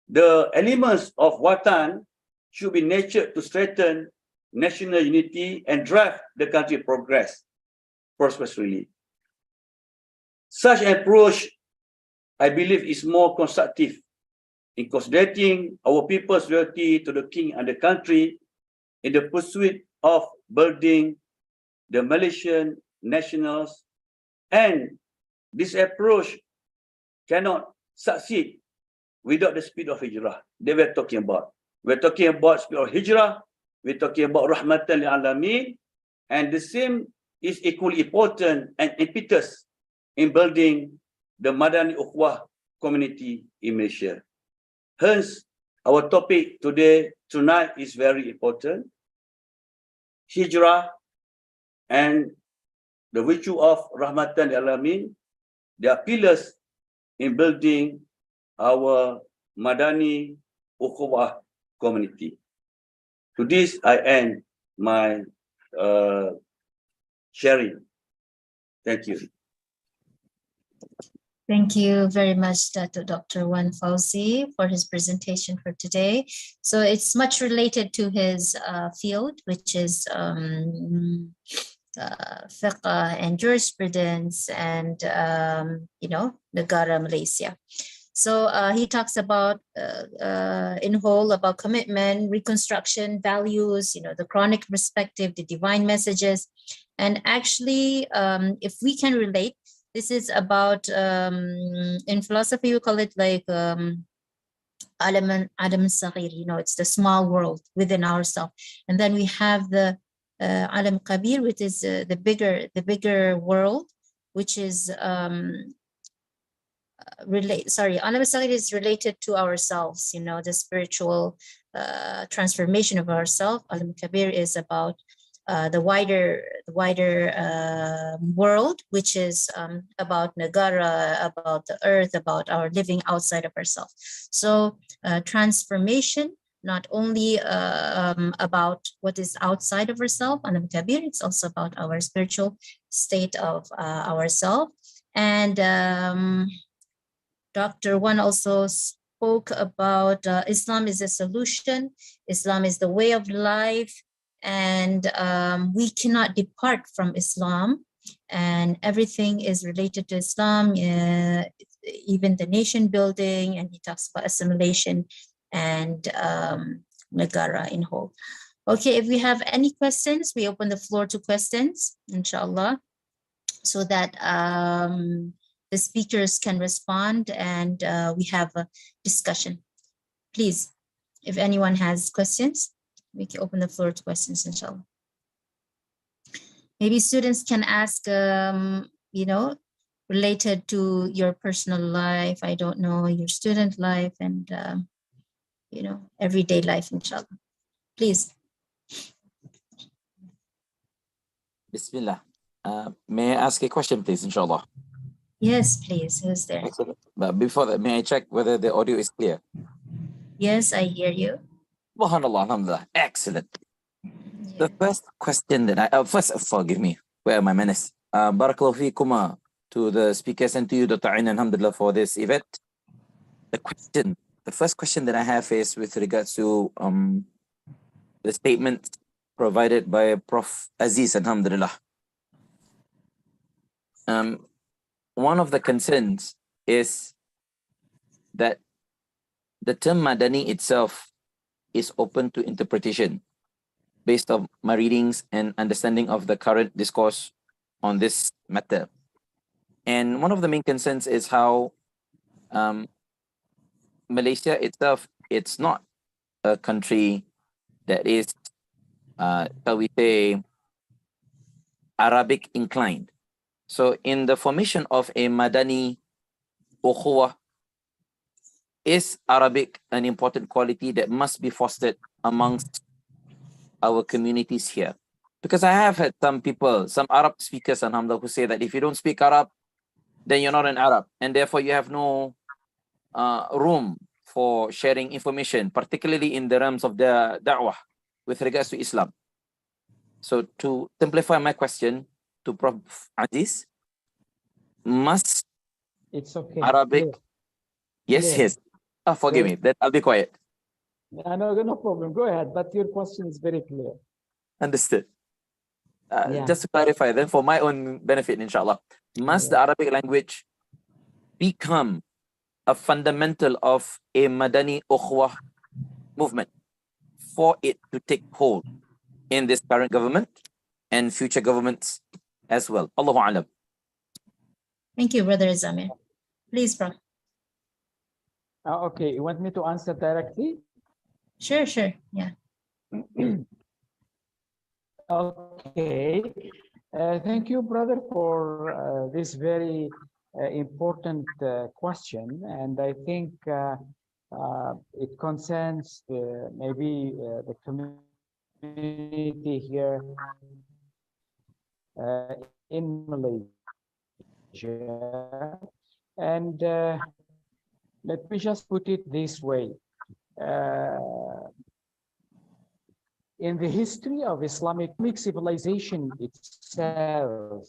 Speaker 3: the elements of Watan should be nurtured to strengthen national unity and drive the country progress prosperously. Such an approach, I believe, is more constructive in considering our people's loyalty to the king and the country in the pursuit of building the Malaysian nationals, and this approach cannot succeed without the spirit of Hijrah that we're talking about. We're talking about spirit of Hijra. We're talking about Rahmatan Alamin. And the same is equally important and impetus in building the Madani Ukhuwah community in Malaysia. Hence, our topic tonight is very important. Hijra and the virtue of Rahmatan Alamin, they are pillars in building our Madani Ukhuwah community. To this, I end my sharing. Thank you.
Speaker 1: Thank you very much, Dr. Wan Fauzi, for his presentation for today. So it's much related to his field, which is fiqh and jurisprudence and, Negara Malaysia. So he talks about, in whole, about commitment, reconstruction, values, the Quranic perspective, the divine messages. And actually, if we can relate, this is about, in philosophy, we call it like Alamin Saghir, it's the small world within ourselves. And then we have the Alam Kabir, which is the bigger world, which is Alam Saghir is related to ourselves, the spiritual transformation of ourselves. Alam Kabir is about the wider world, which is about Nagara, about the earth, about our living outside of ourselves. So transformation, not only about what is outside of ourselves, Alam Kabir, it's also about our spiritual state of ourselves. And Dr. Wan also spoke about Islam is a solution, Islam is the way of life, and we cannot depart from Islam, and everything is related to Islam, even the nation building, and he talks about assimilation and Negara in whole. Okay, if we have any questions, we open the floor to questions, inshallah, so that the speakers can respond and we have a discussion. Please, if anyone has questions, we can open the floor to questions, inshallah. Maybe students can ask, related to your personal life, I don't know, your student life and, everyday life, inshallah. Please.
Speaker 4: Bismillah. May I ask a question, please, inshallah?
Speaker 1: Yes, please. Who's there?
Speaker 4: Excellent. But before that, may I check whether the audio is clear?
Speaker 1: Yes, I hear you.
Speaker 4: Subhanallah, alhamdulillah. Excellent.
Speaker 1: Yeah.
Speaker 4: The first question that first, forgive me, where are my manners? Barakallahu feekum to the speakers and to you, Dr. Ain, alhamdulillah, for this event. The first question that I have is with regards to the statement provided by Prof. Aziz, alhamdulillah. One of the concerns is that the term Madani itself is open to interpretation based on my readings and understanding of the current discourse on this matter. And one of the main concerns is how Malaysia itself, it's not a country that is, shall we say, Arabic inclined. So in the formation of a Madani Ukhuwah, is Arabic an important quality that must be fostered amongst our communities here? Because I have had some people, some Arab speakers, alhamdulillah, who say that if you don't speak Arab, then you're not an Arab, and therefore you have no room for sharing information, particularly in the realms of the da'wah with regards to Islam. So to simplify my question to Prof. Aziz, must
Speaker 2: It's okay.
Speaker 4: Arabic?
Speaker 2: Clear.
Speaker 4: Yes,
Speaker 2: Clear.
Speaker 4: yes. Oh, forgive me, then I'll be quiet.
Speaker 2: No problem. Go ahead. But your question is very clear.
Speaker 4: Understood.
Speaker 2: Yeah.
Speaker 4: Just to clarify, then for my own benefit, inshallah, must the Arabic language become a fundamental of a Madani Ukhuwah movement for it to take hold in this current government and future governments as well? Allahu Alam.
Speaker 1: Thank you, Brother Zamir. Please, Prof.
Speaker 2: Okay, you want me to answer directly?
Speaker 1: Sure, sure. Yeah.
Speaker 2: Okay. Thank you, brother, for this very important question. And I think it concerns maybe the community here in Malaysia. And let me just put it this way. In the history of Islamic civilization itself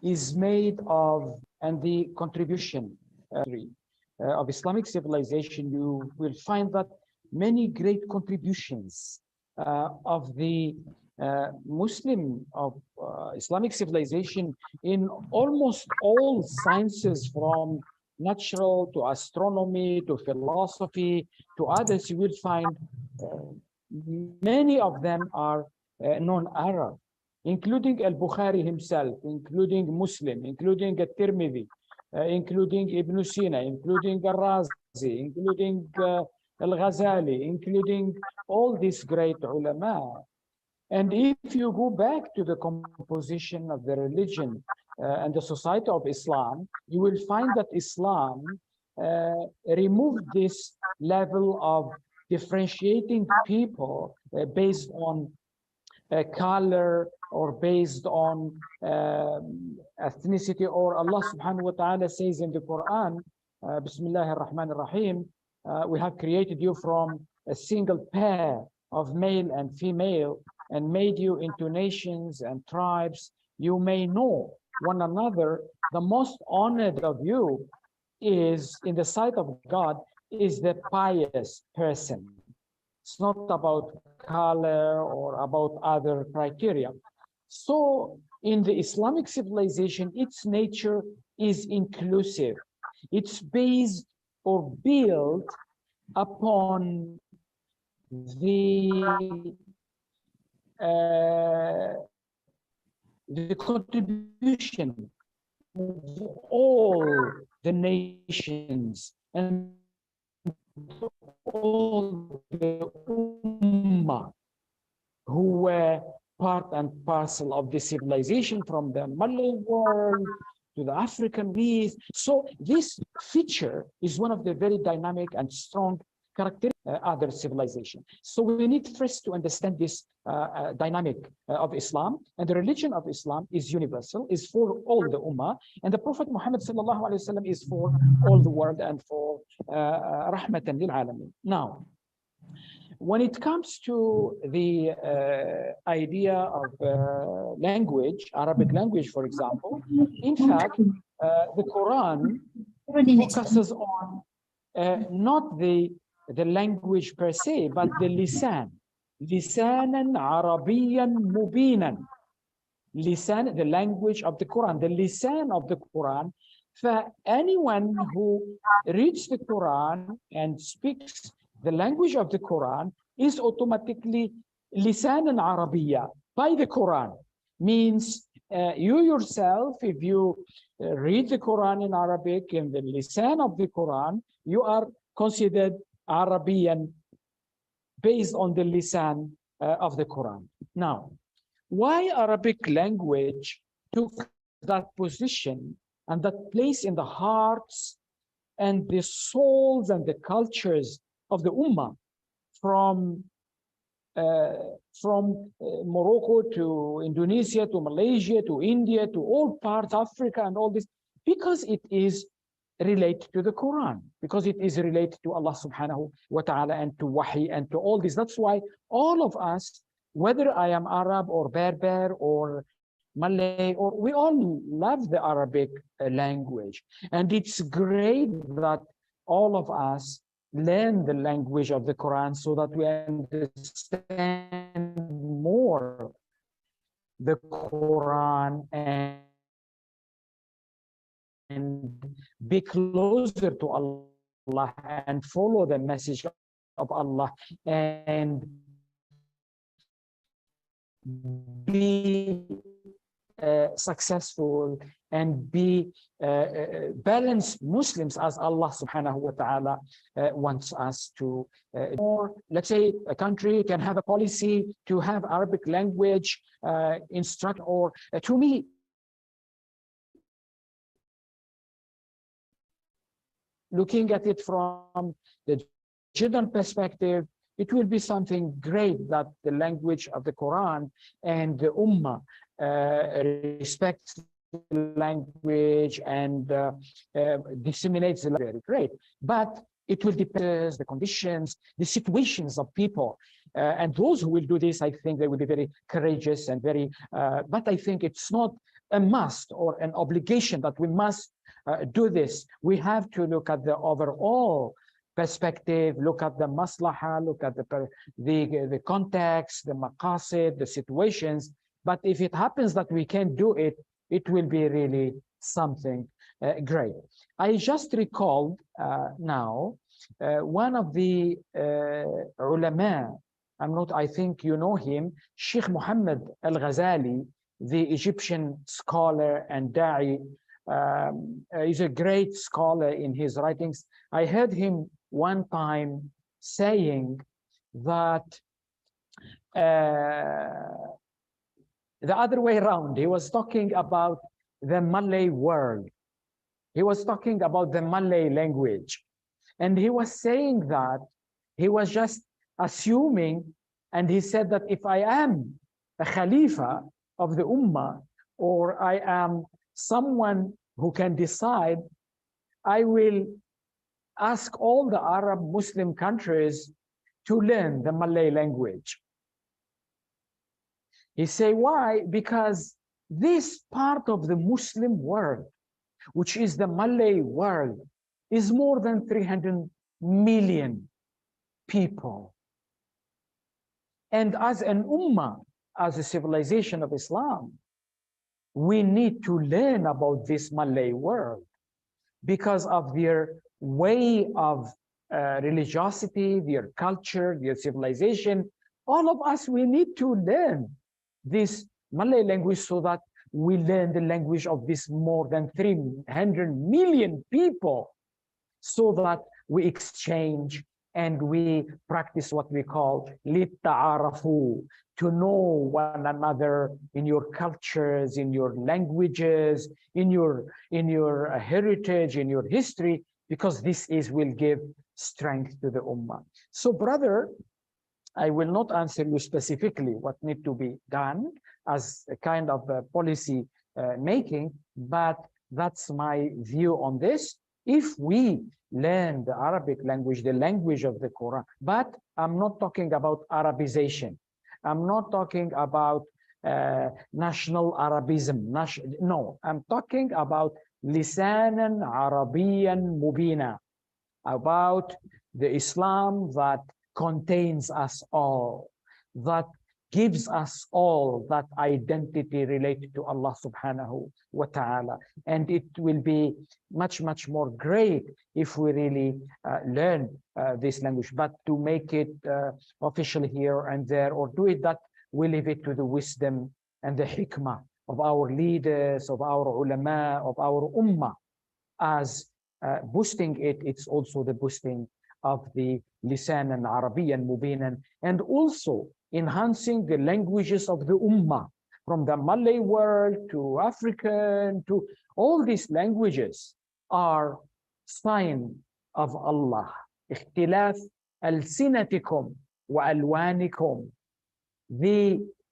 Speaker 2: is made of, and the contribution of Islamic civilization, you will find that many great contributions of the Muslim of Islamic civilization in almost all sciences, from natural to astronomy to philosophy to others, you will find many of them are non-Arab, including Al-Bukhari himself, including Muslim, including At-Tirmidhi, including Ibn Sina, including Al-Razi, including Al-Ghazali, including all these great ulama. And if you go back to the composition of the religion and the society of Islam, you will find that Islam removed this level of differentiating people based on color or based on ethnicity, or Allah subhanahu wa ta'ala says in the Quran, Bismillah ar-Rahman ar-Rahim, we have created you from a single pair of male and female and made you into nations and tribes. You may know one another. The most honored of you is, in the sight of God, is the pious person. It's not about color or about other criteria. So in the Islamic civilization, its nature is inclusive. It's based or built upon the contribution of all the nations and all the ummah who were part and parcel of the civilization, from the Malay world to the African East. So this feature is one of the very dynamic and strong characteristics of other civilization. So we need first to understand this dynamic of Islam, and the religion of Islam is universal, is for all the ummah, and the Prophet Muhammad sallallahu alaihi wasallam is for all the world and for Rahmatan lil Alamin. Now, when it comes to the idea of language, Arabic language, for example, in fact, the Quran focuses on not the language per se, but the lisan. Lisanan Arabiyan Mubinan. Lisan, the language of the Quran, the lisan of the Quran. For anyone who reads the Quran and speaks the language of the Quran is automatically lisanan Arabiya by the Quran. Means you yourself, if you read the Quran in Arabic, in the lisan of the Quran, you are considered Arabian based on the lisan of the Quran. Now, why Arabic language took that position and that place in the hearts and the souls and the cultures of the Ummah, from Morocco to Indonesia to Malaysia to India to all parts, Africa and all this, because it is related to the Quran, because it is related to Allah subhanahu wa ta'ala and to Wahi and to all this. That's why all of us, whether I am Arab or Berber or Malay, or we all love the Arabic language. And it's great that all of us learn the language of the Quran so that we understand more the Quran and be closer to Allah and follow the message of Allah and be successful and be balanced Muslims as Allah subhanahu wa ta'ala wants us to. Or let's say a country can have a policy to have Arabic language instruct, or to me, looking at it from the general perspective, it will be something great that the language of the Quran and the Ummah respects the language and disseminates the language. Very great. But it will depend on the conditions, the situations of people. And those who will do this, I think they will be very courageous and very, but I think it's not a must or an obligation that we must do this. We have to look at the overall perspective, look at the maslaha, look at the context, the maqasid, the situations. But if it happens that we can't do it, it will be really something great. I just recalled now one of the ulama, I think you know him, Sheikh Muhammad al-Ghazali, the Egyptian scholar and da'i. He's a great scholar in his writings. I heard him one time saying that the other way around, he was talking about the Malay world. He was talking about the Malay language. And he was saying that he was just assuming, and he said that if I am a Khalifa of the Ummah, or I am someone who can decide, I will ask all the Arab Muslim countries to learn the Malay language. He say, why? Because this part of the Muslim world, which is the Malay world, is more than 300 million people. And as an ummah, as a civilization of Islam, we need to learn about this Malay world because of their way of religiosity, their culture, their civilization. All of us, we need to learn this Malay language so that we learn the language of this more than 300 million people, so that we exchange and we practice what we call litta'arafu, to know one another in your cultures, in your languages, in your heritage, in your history, because this will give strength to the ummah. So brother, I will not answer you specifically what need to be done as a kind of policy making, but that's my view on this. If we learn the Arabic language, the language of the Quran, but I'm not talking about Arabization. I'm not talking about national Arabism. No, I'm talking about lisanan Arabiyan mubina, about the Islam that contains us all, that gives us all that identity related to Allah subhanahu wa ta'ala. And it will be much, much more great if we really learn this language. But to make it official here and there, or do it that, we leave it to the wisdom and the hikmah of our leaders, of our ulama, of our ummah. As boosting it, it's also the boosting of the lisan and Arabiyan mubinan, and also enhancing the languages of the ummah, from the Malay world to African, to all these languages are sign of Allah. اختلاف ألسنتكم وألوانكم.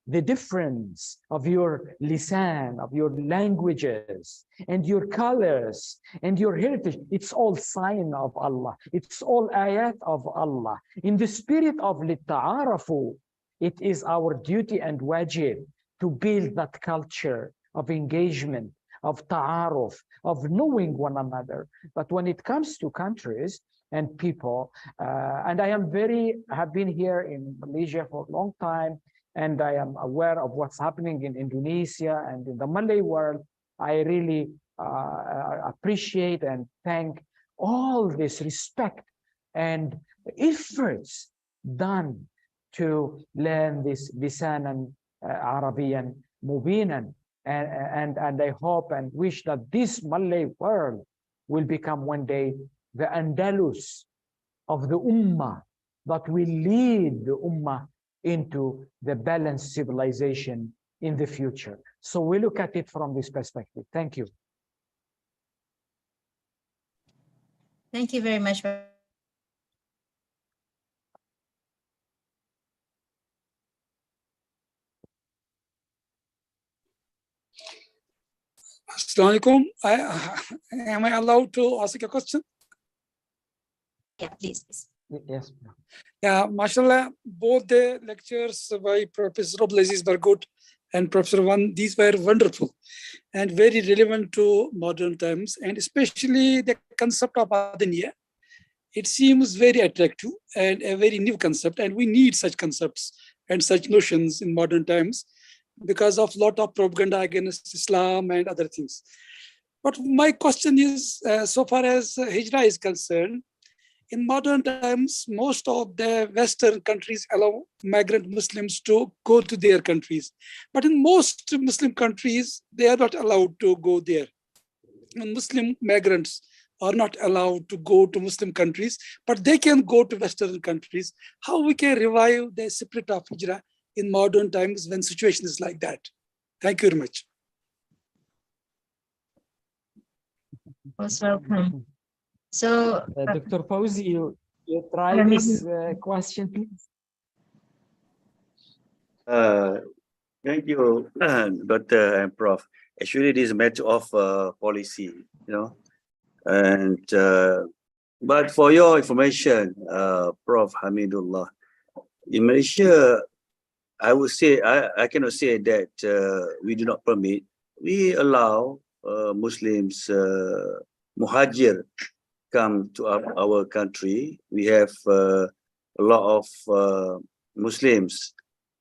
Speaker 2: The difference of your lisan, of your languages, and your colors, and your heritage, it's all sign of Allah. It's all ayat of Allah. In the spirit of litta'arafu, it is our duty and wajib to build that culture of engagement, of ta'aruf, of knowing one another. But when it comes to countries and people, and I have been here in Malaysia for a long time, and I am aware of what's happening in Indonesia and in the Malay world. I really appreciate and thank all this respect and efforts done to learn this lisanan Arabiyan mubinan. and I hope and wish that this Malay world will become one day the Andalus of the Ummah, that will lead the Ummah into the balanced civilization in the future. So we look at it from this perspective. Thank you.
Speaker 1: Thank you very much.
Speaker 5: Assalamu alaikum. Am I allowed to ask a question?
Speaker 1: Yeah, please.
Speaker 2: Yes.
Speaker 5: Yeah, mashallah, both the lectures by Professor AbdelAziz Berghout and Professor Wan, these were wonderful and very relevant to modern times, and especially the concept of Madani. It seems very attractive and a very new concept, and we need such concepts and such notions in modern times because of a lot of propaganda against Islam and other things. But my question is, so far as Hijra is concerned, in modern times, most of the Western countries allow migrant Muslims to go to their countries. But in most Muslim countries, they are not allowed to go there. And Muslim migrants are not allowed to go to Muslim countries, but they can go to Western countries. How we can revive the spirit of Hijra in modern times when situation is like that? Thank you very much.
Speaker 1: Most welcome. So,
Speaker 2: Dr. Fauzi, you try this question, please.
Speaker 3: Thank you, Dr. and Prof. Actually, this is a matter of policy, and but for your information, Prof. Hamidullah, in Malaysia, I would say, I cannot say that we do not permit. We allow Muslims, muhajir, come to our country. We have a lot of Muslims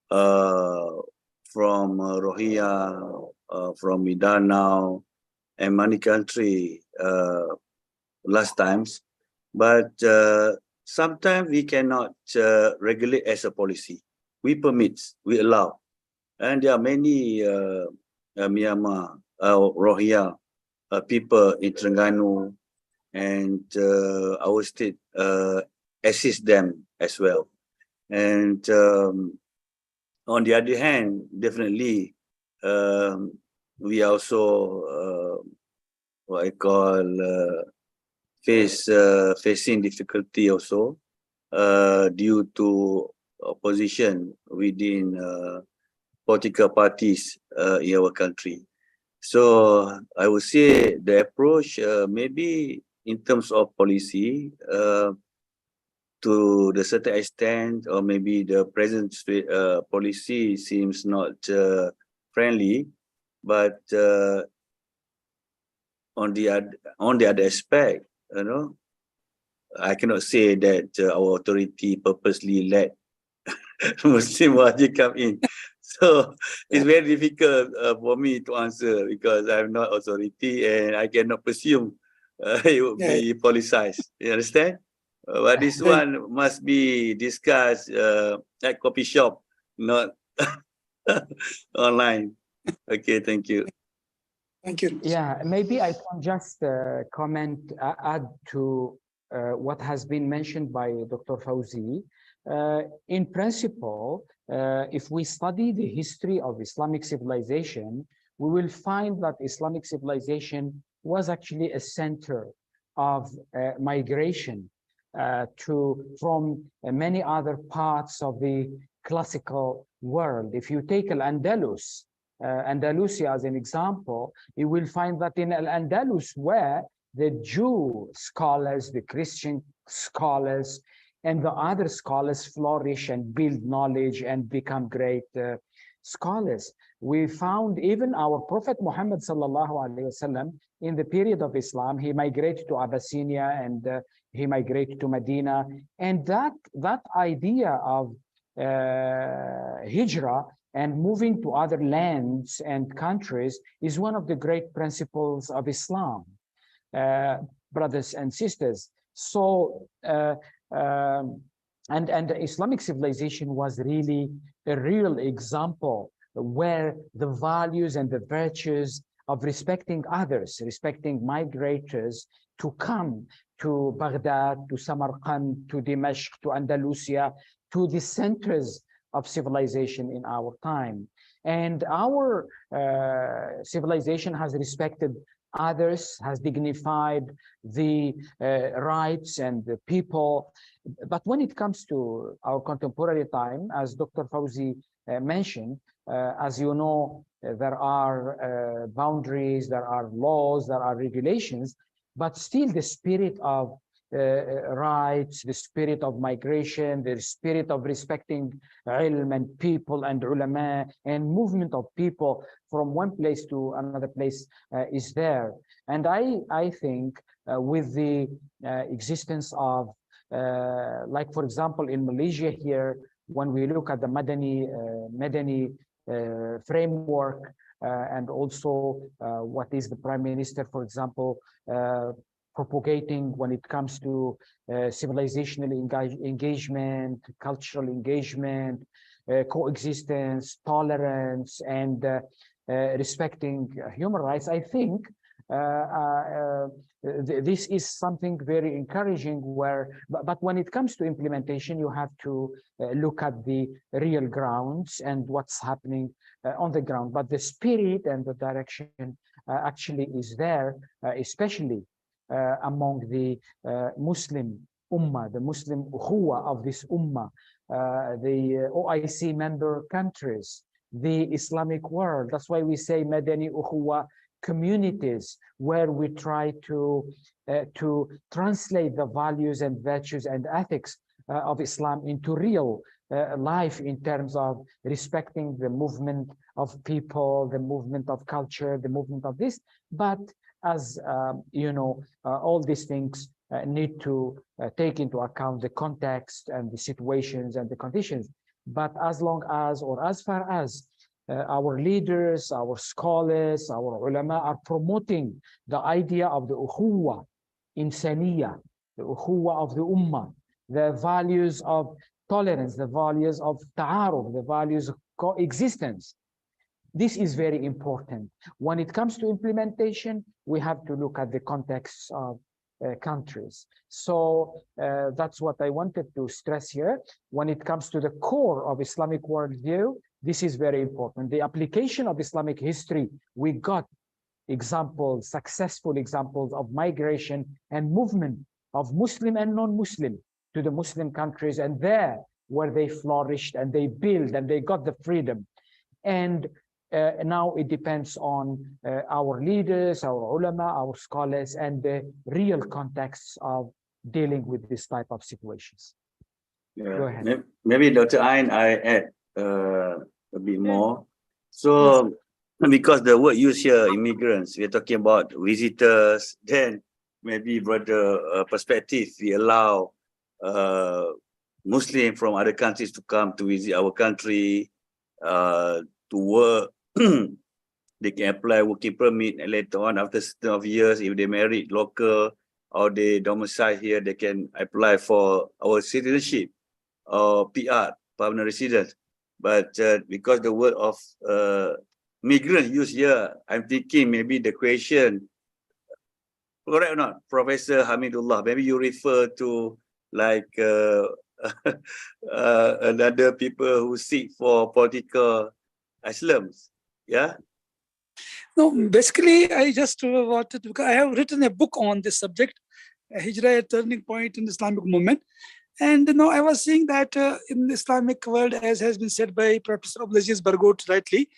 Speaker 3: from Rohingya, from Mindanao, and many country last times. But sometimes we cannot regulate as a policy. We permit, we allow. And there are many Myanmar, Rohingya people in Terengganu, and our state assist them as well. And on the other hand, definitely we also what I call facing difficulty also due to opposition within political parties in our country. So I would say the approach maybe in terms of policy to the certain extent, or maybe the present policy seems not friendly, but on the other aspect, I cannot say that our authority purposely let Muslim wajib come in. So it's very difficult for me to answer because I'm not authority and I cannot presume it would be politicized. You understand? But this one must be discussed at coffee shop, not online. Okay, thank you.
Speaker 5: Thank you.
Speaker 2: Yeah, maybe I can just comment, add to what has been mentioned by Dr. Fauzi. In principle, if we study the history of Islamic civilization, we will find that Islamic civilization was actually a center of migration from many other parts of the classical world. If you take Al-Andalus, Andalusia as an example, you will find that in Al-Andalus where the Jew scholars, the Christian scholars, and the other scholars flourish and build knowledge and become great scholars. We found even our Prophet Muhammad sallallahu alaihi wasallam in the period of Islam, he migrated to Abyssinia and he migrated to Medina. And that idea of Hijra and moving to other lands and countries is one of the great principles of Islam, brothers and sisters. So, and the Islamic civilization was really a real example where the values and the virtues of respecting others, respecting migrators to come to Baghdad, to Samarkand, to Dimashq, to Andalusia, to the centers of civilization in our time. And our civilization has respected others, has dignified the rights and the people. But when it comes to our contemporary time, as Dr. Fauzi mentioned, as you know, there are boundaries, there are laws, there are regulations, but still the spirit of rights, the spirit of migration, the spirit of respecting ilm and people and ulama and movement of people from one place to another place is there. And I think with the existence of, like for example, in Malaysia here, when we look at the Madani framework, and also what is the Prime Minister, for example, propagating when it comes to civilizational engagement, cultural engagement, coexistence, tolerance, and respecting human rights, I think this is something very encouraging. But when it comes to implementation, you have to look at the real grounds and what's happening on the ground. But the spirit and the direction actually is there, especially among the Muslim Ummah, the Muslim Ukhuwah of this Ummah, the OIC member countries, the Islamic world. That's why we say Madani Ukhuwah communities, where we try to translate the values and virtues and ethics of Islam into real life in terms of respecting the movement of people, the movement of culture, the movement of this. But as you know, all these things need to take into account the context and the situations and the conditions. But as long as, or as far as our leaders, our scholars, our ulama are promoting the idea of the ukhuwah, insaniya, the ukhuwah of the ummah, the values of tolerance, the values of ta'aruf, the values of coexistence. This is very important. When it comes to implementation, we have to look at the context of countries. So that's what I wanted to stress here. When it comes to the core of Islamic worldview, this is very important. The application of Islamic history, we got examples, successful examples of migration and movement of Muslim and non-Muslim to the Muslim countries, and there where they flourished and they built and they got the freedom. And now it depends on our leaders, our ulama, our scholars, and the real contexts of dealing with this type of situations.
Speaker 3: Yeah.
Speaker 2: Go ahead.
Speaker 3: Maybe Dr. Ain, I add a bit more. So, because the word used here, immigrants, we're talking about visitors, then maybe broader perspective, we allow Muslims from other countries to come to visit our country, to work. They can apply working permit, and later on, after certain of years, if they married local or they domicile here, they can apply for our citizenship or PR, permanent residence. But because the word of migrant used here, I'm thinking maybe the question, correct or not, Professor Hamidullah, maybe you refer to like another people who seek for political asylum. Yeah.
Speaker 5: No, basically, I just wanted to, because I have written a book on this subject, Hijra, a turning point in the Islamic movement. And I was seeing that in the Islamic world, as has been said by Professor AbdelAziz Berghout rightly,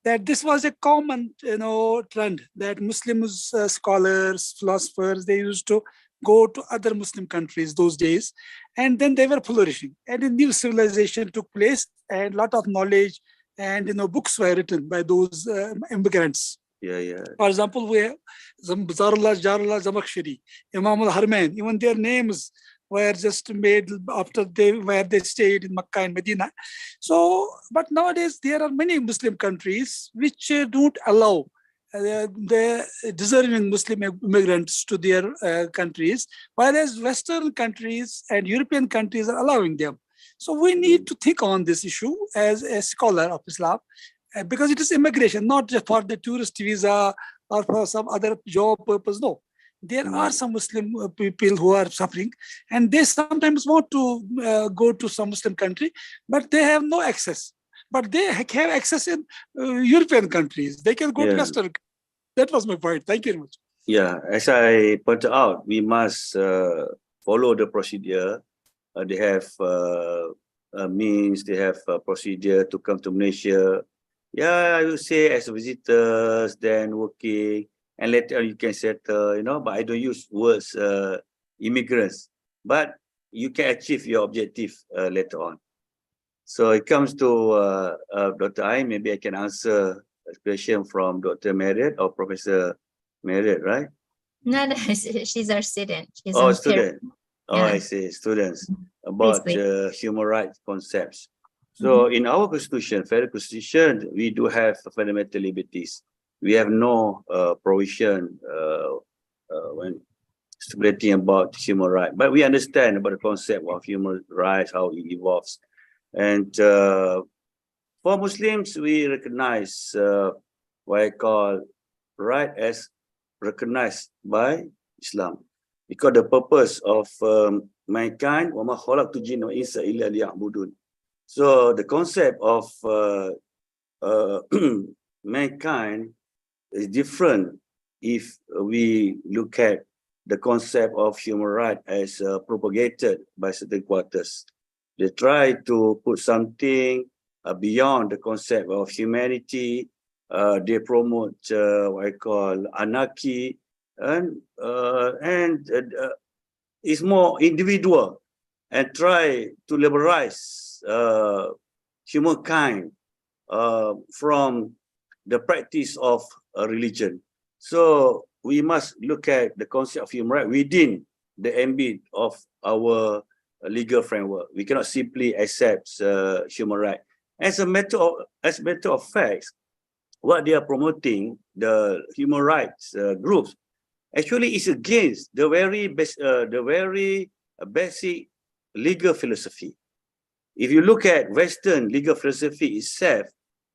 Speaker 5: that this was a common trend that Muslims, scholars, philosophers, they used to go to other Muslim countries those days, and then they were flourishing. And a new civilization took place, and a lot of knowledge and books were written by those immigrants.
Speaker 3: Yeah.
Speaker 5: For example, we have Zarullah Jarullah Zamakhshari, Imam al-Harmain, even their names were just made after where they stayed in Makkah and Medina. So, but nowadays there are many Muslim countries which don't allow the deserving Muslim immigrants to their countries, whereas Western countries and European countries are allowing them. So we need to think on this issue as a scholar of Islam, because it is immigration, not just for the tourist visa or for some other job purpose. No, there are some Muslim people who are suffering, and they sometimes want to go to some Muslim country, but they have no access. But they have access in European countries. They can go to Western. That was my point. Thank you very much.
Speaker 3: Yeah, as I pointed out, we must follow the procedure. They have means, they have a procedure to come to Malaysia. Yeah, I would say as visitors, then working, and later you can settle, you know, but I don't use words immigrants, but you can achieve your objective later on. So it comes to Dr. Ain, maybe I can answer a question from Dr. Merit or Professor Merit, right?
Speaker 1: No, no, she's our student. She's
Speaker 3: Oh, student. Oh,
Speaker 1: yeah.
Speaker 3: I see, students, about human rights concepts. So
Speaker 1: Mm-hmm.
Speaker 3: in our constitution, federal constitution, we do have fundamental liberties. We have no provision when stipulating about human rights, but we understand about the concept of human rights, how it evolves. And for Muslims, we recognize what I call right as recognized by Islam, because the purpose of mankind, وَمَا خَلَقْتُ الْجِنَّ وَالْإِنسَ إِلَّا لِيَعْبُدُونَ. So the concept of mankind is different if we look at the concept of human rights as propagated by certain quarters. They try to put something beyond the concept of humanity. They promote what I call anarchy, and it's more individual, and try to liberalize humankind from the practice of religion. So we must look at the concept of human rights within the ambit of our legal framework. We cannot simply accept human rights. As a matter of fact, what they are promoting, the human rights groups, actually is against the very basic legal philosophy. If you look at Western legal philosophy itself,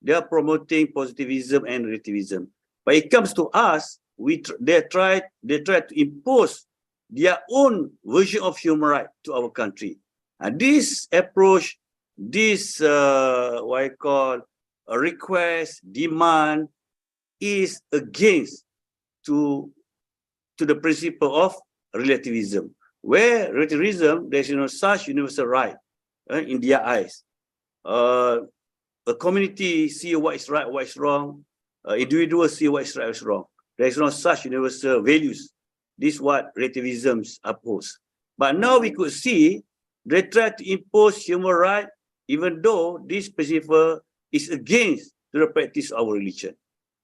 Speaker 3: they are promoting positivism and relativism. But it comes to us, they try to impose their own version of human rights to our country. And this approach, this what I call a request, demand, is against to the principle of relativism, where relativism, there's no such universal right in their eyes. A community see what is right, what is wrong. Individuals see what is right, what is wrong. There is no such universal values. This is what relativisms oppose. But now we could see they try to impose human rights, even though this principle is against the practice of our religion.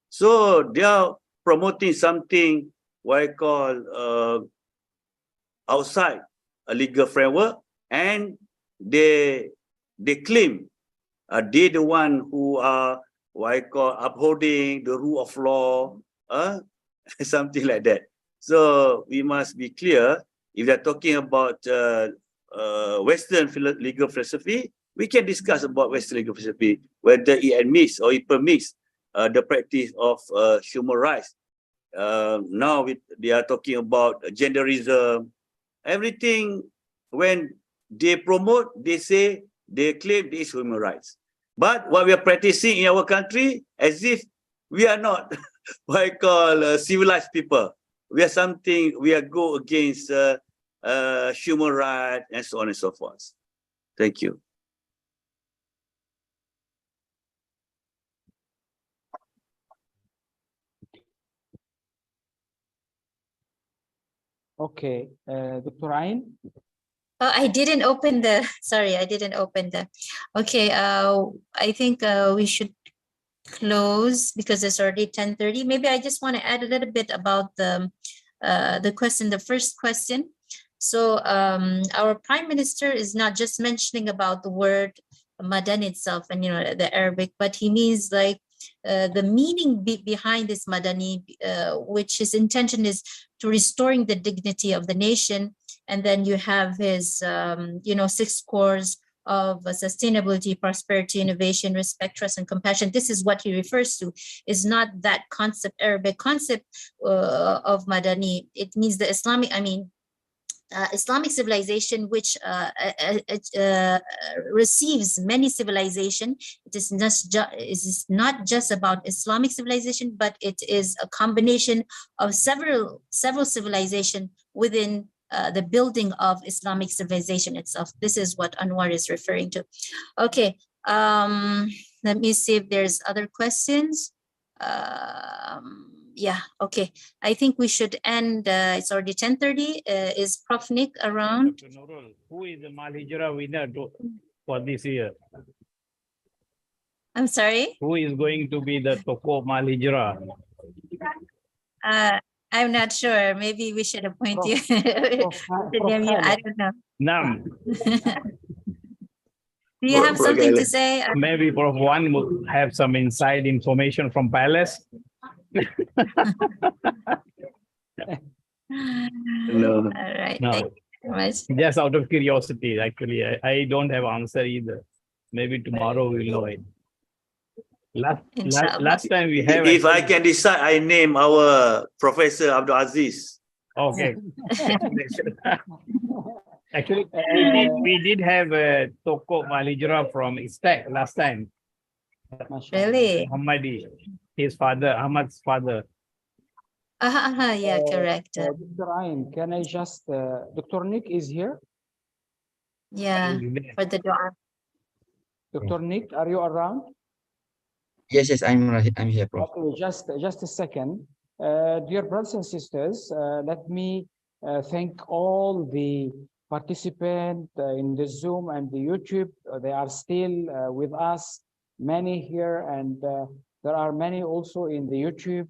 Speaker 3: So they are promoting something what I call outside a legal framework, and they claim they're the one who are what I call upholding the rule of law, something like that. So we must be clear, if they're talking about Western legal philosophy, we can discuss about Western legal philosophy, whether it admits or it permits the practice of human rights. Now they are talking about genderism, everything. When they promote, they say, they claim this human rights. But what we are practicing in our country, as if we are not what I call civilized people. We are something, we are go against human rights and so on and so forth. Thank you.
Speaker 2: Okay, Dr. Ain.
Speaker 1: Oh, I didn't open the, sorry, I didn't open the, okay, I think we should close because it's already 10:30. Maybe I just want to add a little bit about the question, the first question. So our Prime Minister is not just mentioning about the word Madani itself and, you know, the Arabic, but he means like the meaning behind this Madani, which his intention is to restoring the dignity of the nation. And then you have his, you know, 6 cores of sustainability, prosperity, innovation, respect, trust, and compassion. This is what he refers to. Is not that concept, Arabic concept of Madani. It means the Islamic, Islamic civilization, which receives many civilization. It is not just about Islamic civilization, but it is a combination of several civilization within the building of Islamic civilization itself. This is what Anwar is referring to. Okay, let me see if there's other questions. Yeah, okay. I think we should end. It's already 10:30. Is Prof Nick around?
Speaker 6: Dr. Nurul, who is the Maal Hijrah winner for this year?
Speaker 1: I'm sorry?
Speaker 6: Who is going to be the Tokoh Maal Hijrah?
Speaker 1: I'm not sure. Maybe we should appoint you. I don't know.
Speaker 6: Nam.
Speaker 1: Do you have something to say?
Speaker 6: Maybe Prof One would have some inside information from Palace.
Speaker 3: No.
Speaker 1: All right.
Speaker 6: No.
Speaker 1: Thank you very much.
Speaker 6: Just out of curiosity, actually, I don't have answer either. Maybe tomorrow we'll know it. Last time we have.
Speaker 3: If I can decide, I name our Professor AbdelAziz.
Speaker 6: Okay. Actually, we did have a Tokoh Maal Hijrah from Istac last time.
Speaker 1: Really?
Speaker 6: Ahmadi, his father, Ahmad's father.
Speaker 1: Yeah, correct.
Speaker 2: Dr. Ain, can I just, Dr. Nick is here?
Speaker 1: Yeah, for the dua.
Speaker 2: Dr. Nick, are you around?
Speaker 7: Yes, I'm here, Prof.
Speaker 2: Okay, just a second. Dear brothers and sisters, let me thank all the participants in the Zoom and the YouTube. They are still with us, many here, and there are many also in the YouTube.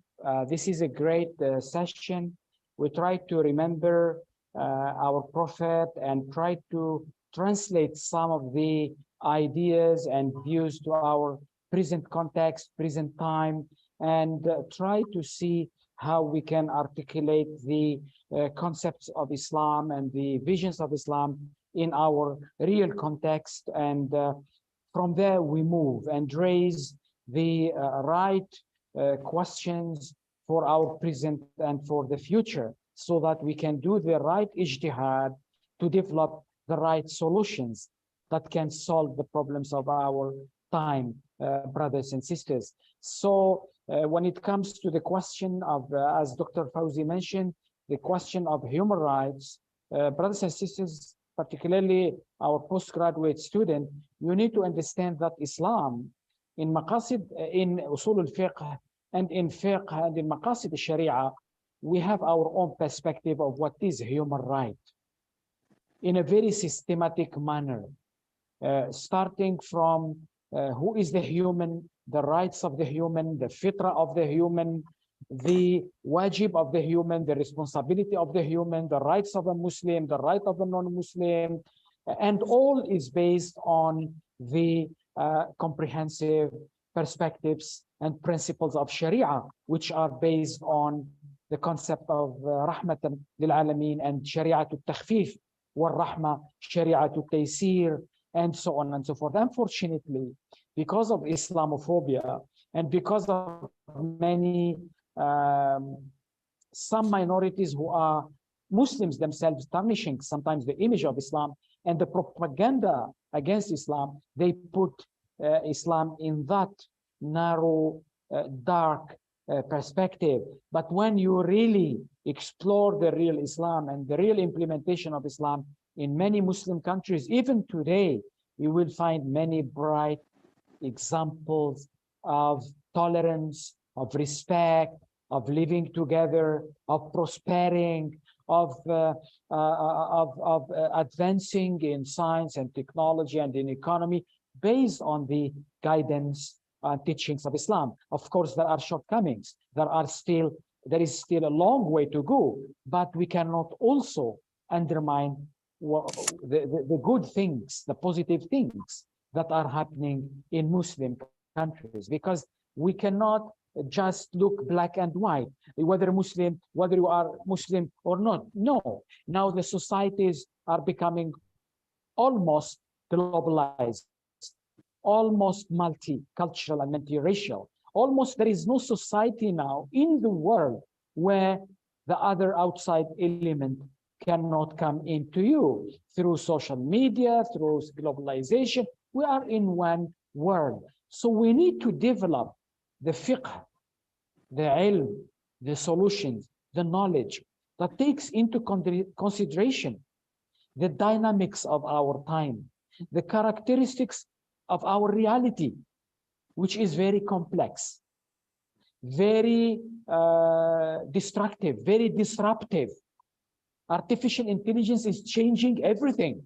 Speaker 2: This is a great session. We try to remember our Prophet and try to translate some of the ideas and views to our present context, present time, and try to see how we can articulate the concepts of Islam and the visions of Islam in our real context. And from there we move and raise the right questions for our present and for the future, so that we can do the right ijtihad to develop the right solutions that can solve the problems of our time, brothers and sisters. So when it comes to the question of, as Dr. Fauzi mentioned, the question of human rights, brothers and sisters, particularly our postgraduate student, you need to understand that Islam in maqasid, in usul al-fiqh and in fiqh and in maqasid al-sharia, we have our own perspective of what is human right in a very systematic manner, starting from who is the human, the rights of the human, the fitrah of the human, the wajib of the human, the responsibility of the human, the rights of a Muslim, the right of a non-Muslim, and all is based on the comprehensive perspectives and principles of Sharia, which are based on the concept of Rahmatan lil Alamin and Sharia to Takhfif, wa Rahma, Sharia to Taysir, and so on and so forth. Unfortunately, because of Islamophobia and because of many some minorities who are Muslims themselves tarnishing sometimes the image of Islam and the propaganda against Islam, they put Islam in that narrow, dark perspective. But when you really explore the real Islam and the real implementation of Islam in many Muslim countries, even today, you will find many bright examples of tolerance, of respect, of living together, of prospering, of advancing in science and technology and in economy based on the guidance and teachings of Islam. Of course, there are shortcomings. There is still a long way to go, but we cannot also undermine the good things, the positive things that are happening in Muslim countries, because we cannot just look black and white, whether you are Muslim or not. No, now the societies are becoming almost globalized, almost multicultural and multiracial. Almost there is no society now in the world where the other outside element cannot come into you through social media, through globalization. We are in one world. So we need to develop the fiqh, the ilm, the solutions, the knowledge that takes into consideration the dynamics of our time, the characteristics of our reality, which is very complex, very destructive, very disruptive. Artificial intelligence is changing everything,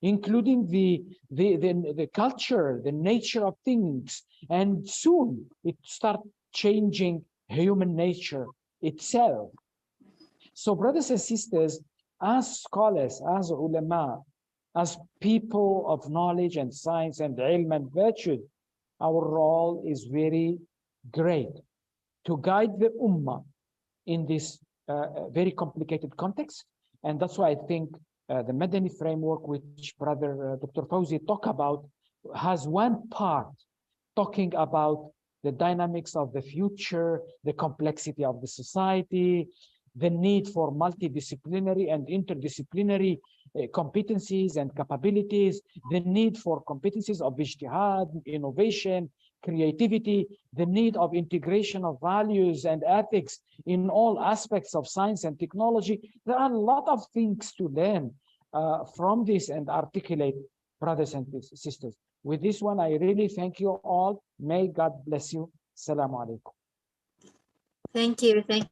Speaker 2: including the culture, the nature of things, and soon it starts changing human nature itself. So brothers and sisters, as scholars, as ulama, as people of knowledge and science and ilm and virtue, our role is very great to guide the ummah in this very complicated context. And that's why I think the Madani framework, which Brother Dr. Fauzi talked about, has one part talking about the dynamics of the future, the complexity of the society, the need for multidisciplinary and interdisciplinary competencies and capabilities, the need for competencies of ijtihad, innovation, creativity, the need of integration of values and ethics in all aspects of science and technology. There are a lot of things to learn from this and articulate, brothers and sisters. With this one, I really thank you all. May God bless you. Assalamu alaikum.
Speaker 1: Thank you. Thank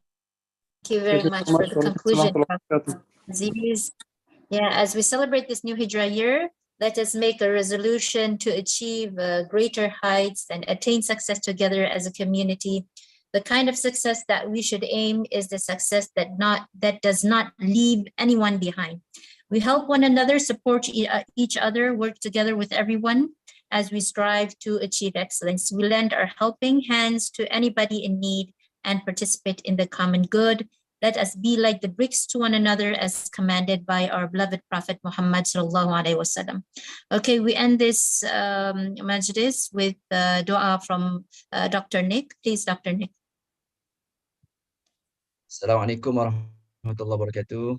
Speaker 1: you very much for the conclusion, Prof. Aziz. Yeah, as we celebrate this new Hijra year, let us make a resolution to achieve greater heights and attain success together as a community. The kind of success that we should aim is the success that does not leave anyone behind. We help one another, support each other, work together with everyone as we strive to achieve excellence. We lend our helping hands to anybody in need and participate in the common good. Let us be like the bricks to one another as commanded by our beloved Prophet Muhammad sallallahu alaihi wasallam. Okay, we end this majlis with dua from Dr. Nick. Please, Dr. Nick.
Speaker 7: Assalamualaikum warahmatullahi wabarakatuh.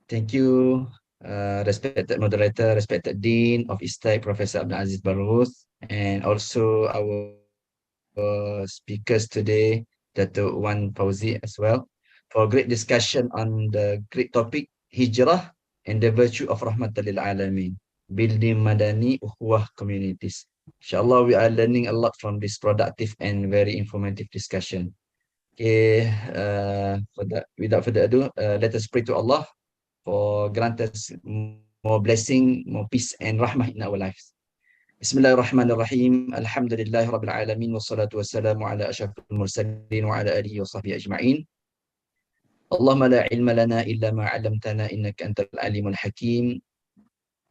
Speaker 7: Thank you, respected moderator, respected Dean of Istac, Professor AbdelAziz Berghout, and also our speakers today, Datuk Fauzi as well, for a great discussion on the great topic, Hijrah and the virtue of Rahmatan lil Alamin, building Madani Ukhuwah communities. Inshallah, we are learning a lot from this productive and very informative discussion. Okay, without further ado, let us pray to Allah for grant us more blessing, more peace and rahmah in our lives. Bismillahirrahmanirrahim. Alhamdulillahi Rabbil Alamin. Wassalatu wassalamu ala ashrafil mursalin wa ala alihi wa sahbihi ajma'in. Allahumma la ilma lana illa ma 'allamtana innaka antal alimul hakim.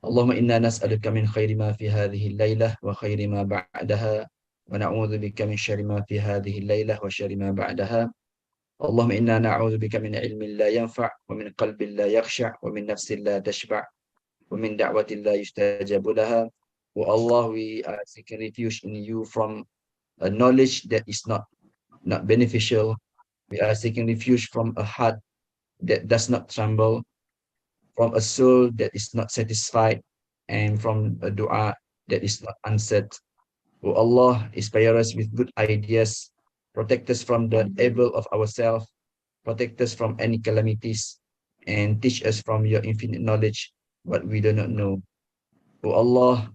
Speaker 7: Allahumma inna nas'aluka min khairi ma fi hadhihi al-lailah wa khairi ma ba'daha wa na'udzu bika min syarri ma fi hadhihi al-lailah wa syarri ma ba'daha. Allahumma inna na'udzu bika min ilmin la yanfa' wa min qalbin la yakhsha' wa min nafsin la tashba' wa min da'watin la yustajabu laha. O Allah, we are seeking refuge in you from a knowledge that is not beneficial. We are seeking refuge from a heart that does not tremble, from a soul that is not satisfied, and from a dua that is not answered. O Allah, inspire us with good ideas, protect us from the evil of ourselves, protect us from any calamities, and teach us from your infinite knowledge what we do not know. O Allah,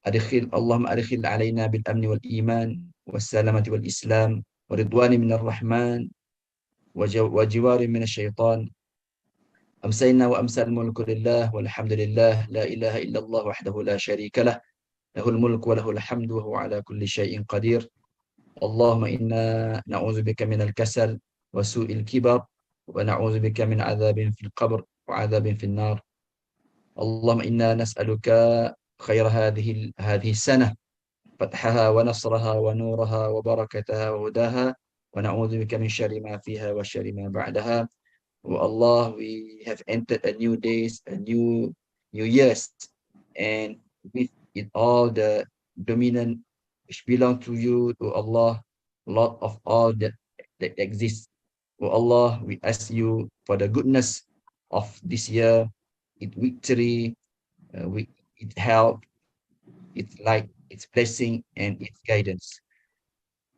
Speaker 7: Allahumma adkhil alayna bil amni wal iman was salamati wal islam wa ridwani min ar-rahman wa jiwari min ash-shaytan. Amsayna wa amsal mulku lillah walhamdulillah la ilaha illallah wahdahu la sharika lah lahul mulku wa lahul hamdu wa huwa ala kulli shay'in qadir. Allahumma inna na'udzu bika min al-kasal wa su'il kibar wa na'udzu bika min adhabin fil qabr wa adhabin fil nar. Allahumma inna nas'aluka خير هذه السنة فتحها ونصرها ونورها وبركتها وهداها ونعوذ بك من شر ما فيها وشر ما بعدها. O Allah, we have entered a new days, a new years, and with it all the dominant which belong to you, to Allah, Lord of all that exists. O Allah, we ask you for the goodness of this year, its victory, its help, its light, its blessing, and its guidance.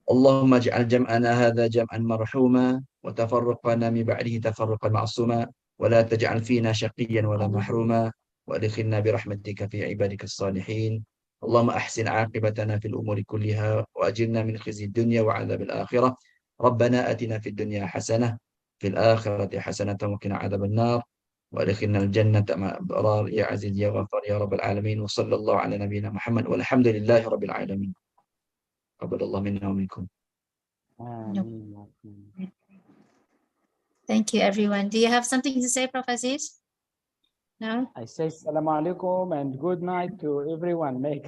Speaker 7: اللهم اجعل جمعنا هذا جمعا مرحوما وتفرقنا من بعده تفرقا معصوما ولا تجعل فينا شقيا ولا محروما وادخلنا برحمتك في عبادك الصالحين. اللهم أحسن عاقبتنا في الأمور كلها وأجرنا من خزي الدنيا وعذاب الآخرة. ربنا آتنا في الدنيا حسنة في الآخرة حسنة وقنا عذاب النار وادخلنا الجنة مع الأبرار يا عزيز يا غفار يا رب العالمين. وصلى الله على نبينا محمد والحمد لله رب العالمين. قبل الله منا ومنكم.
Speaker 1: Thank you, everyone. Do you have something to say, Prof. Aziz? No?
Speaker 2: I say Assalamu alaikum and good night to everyone. May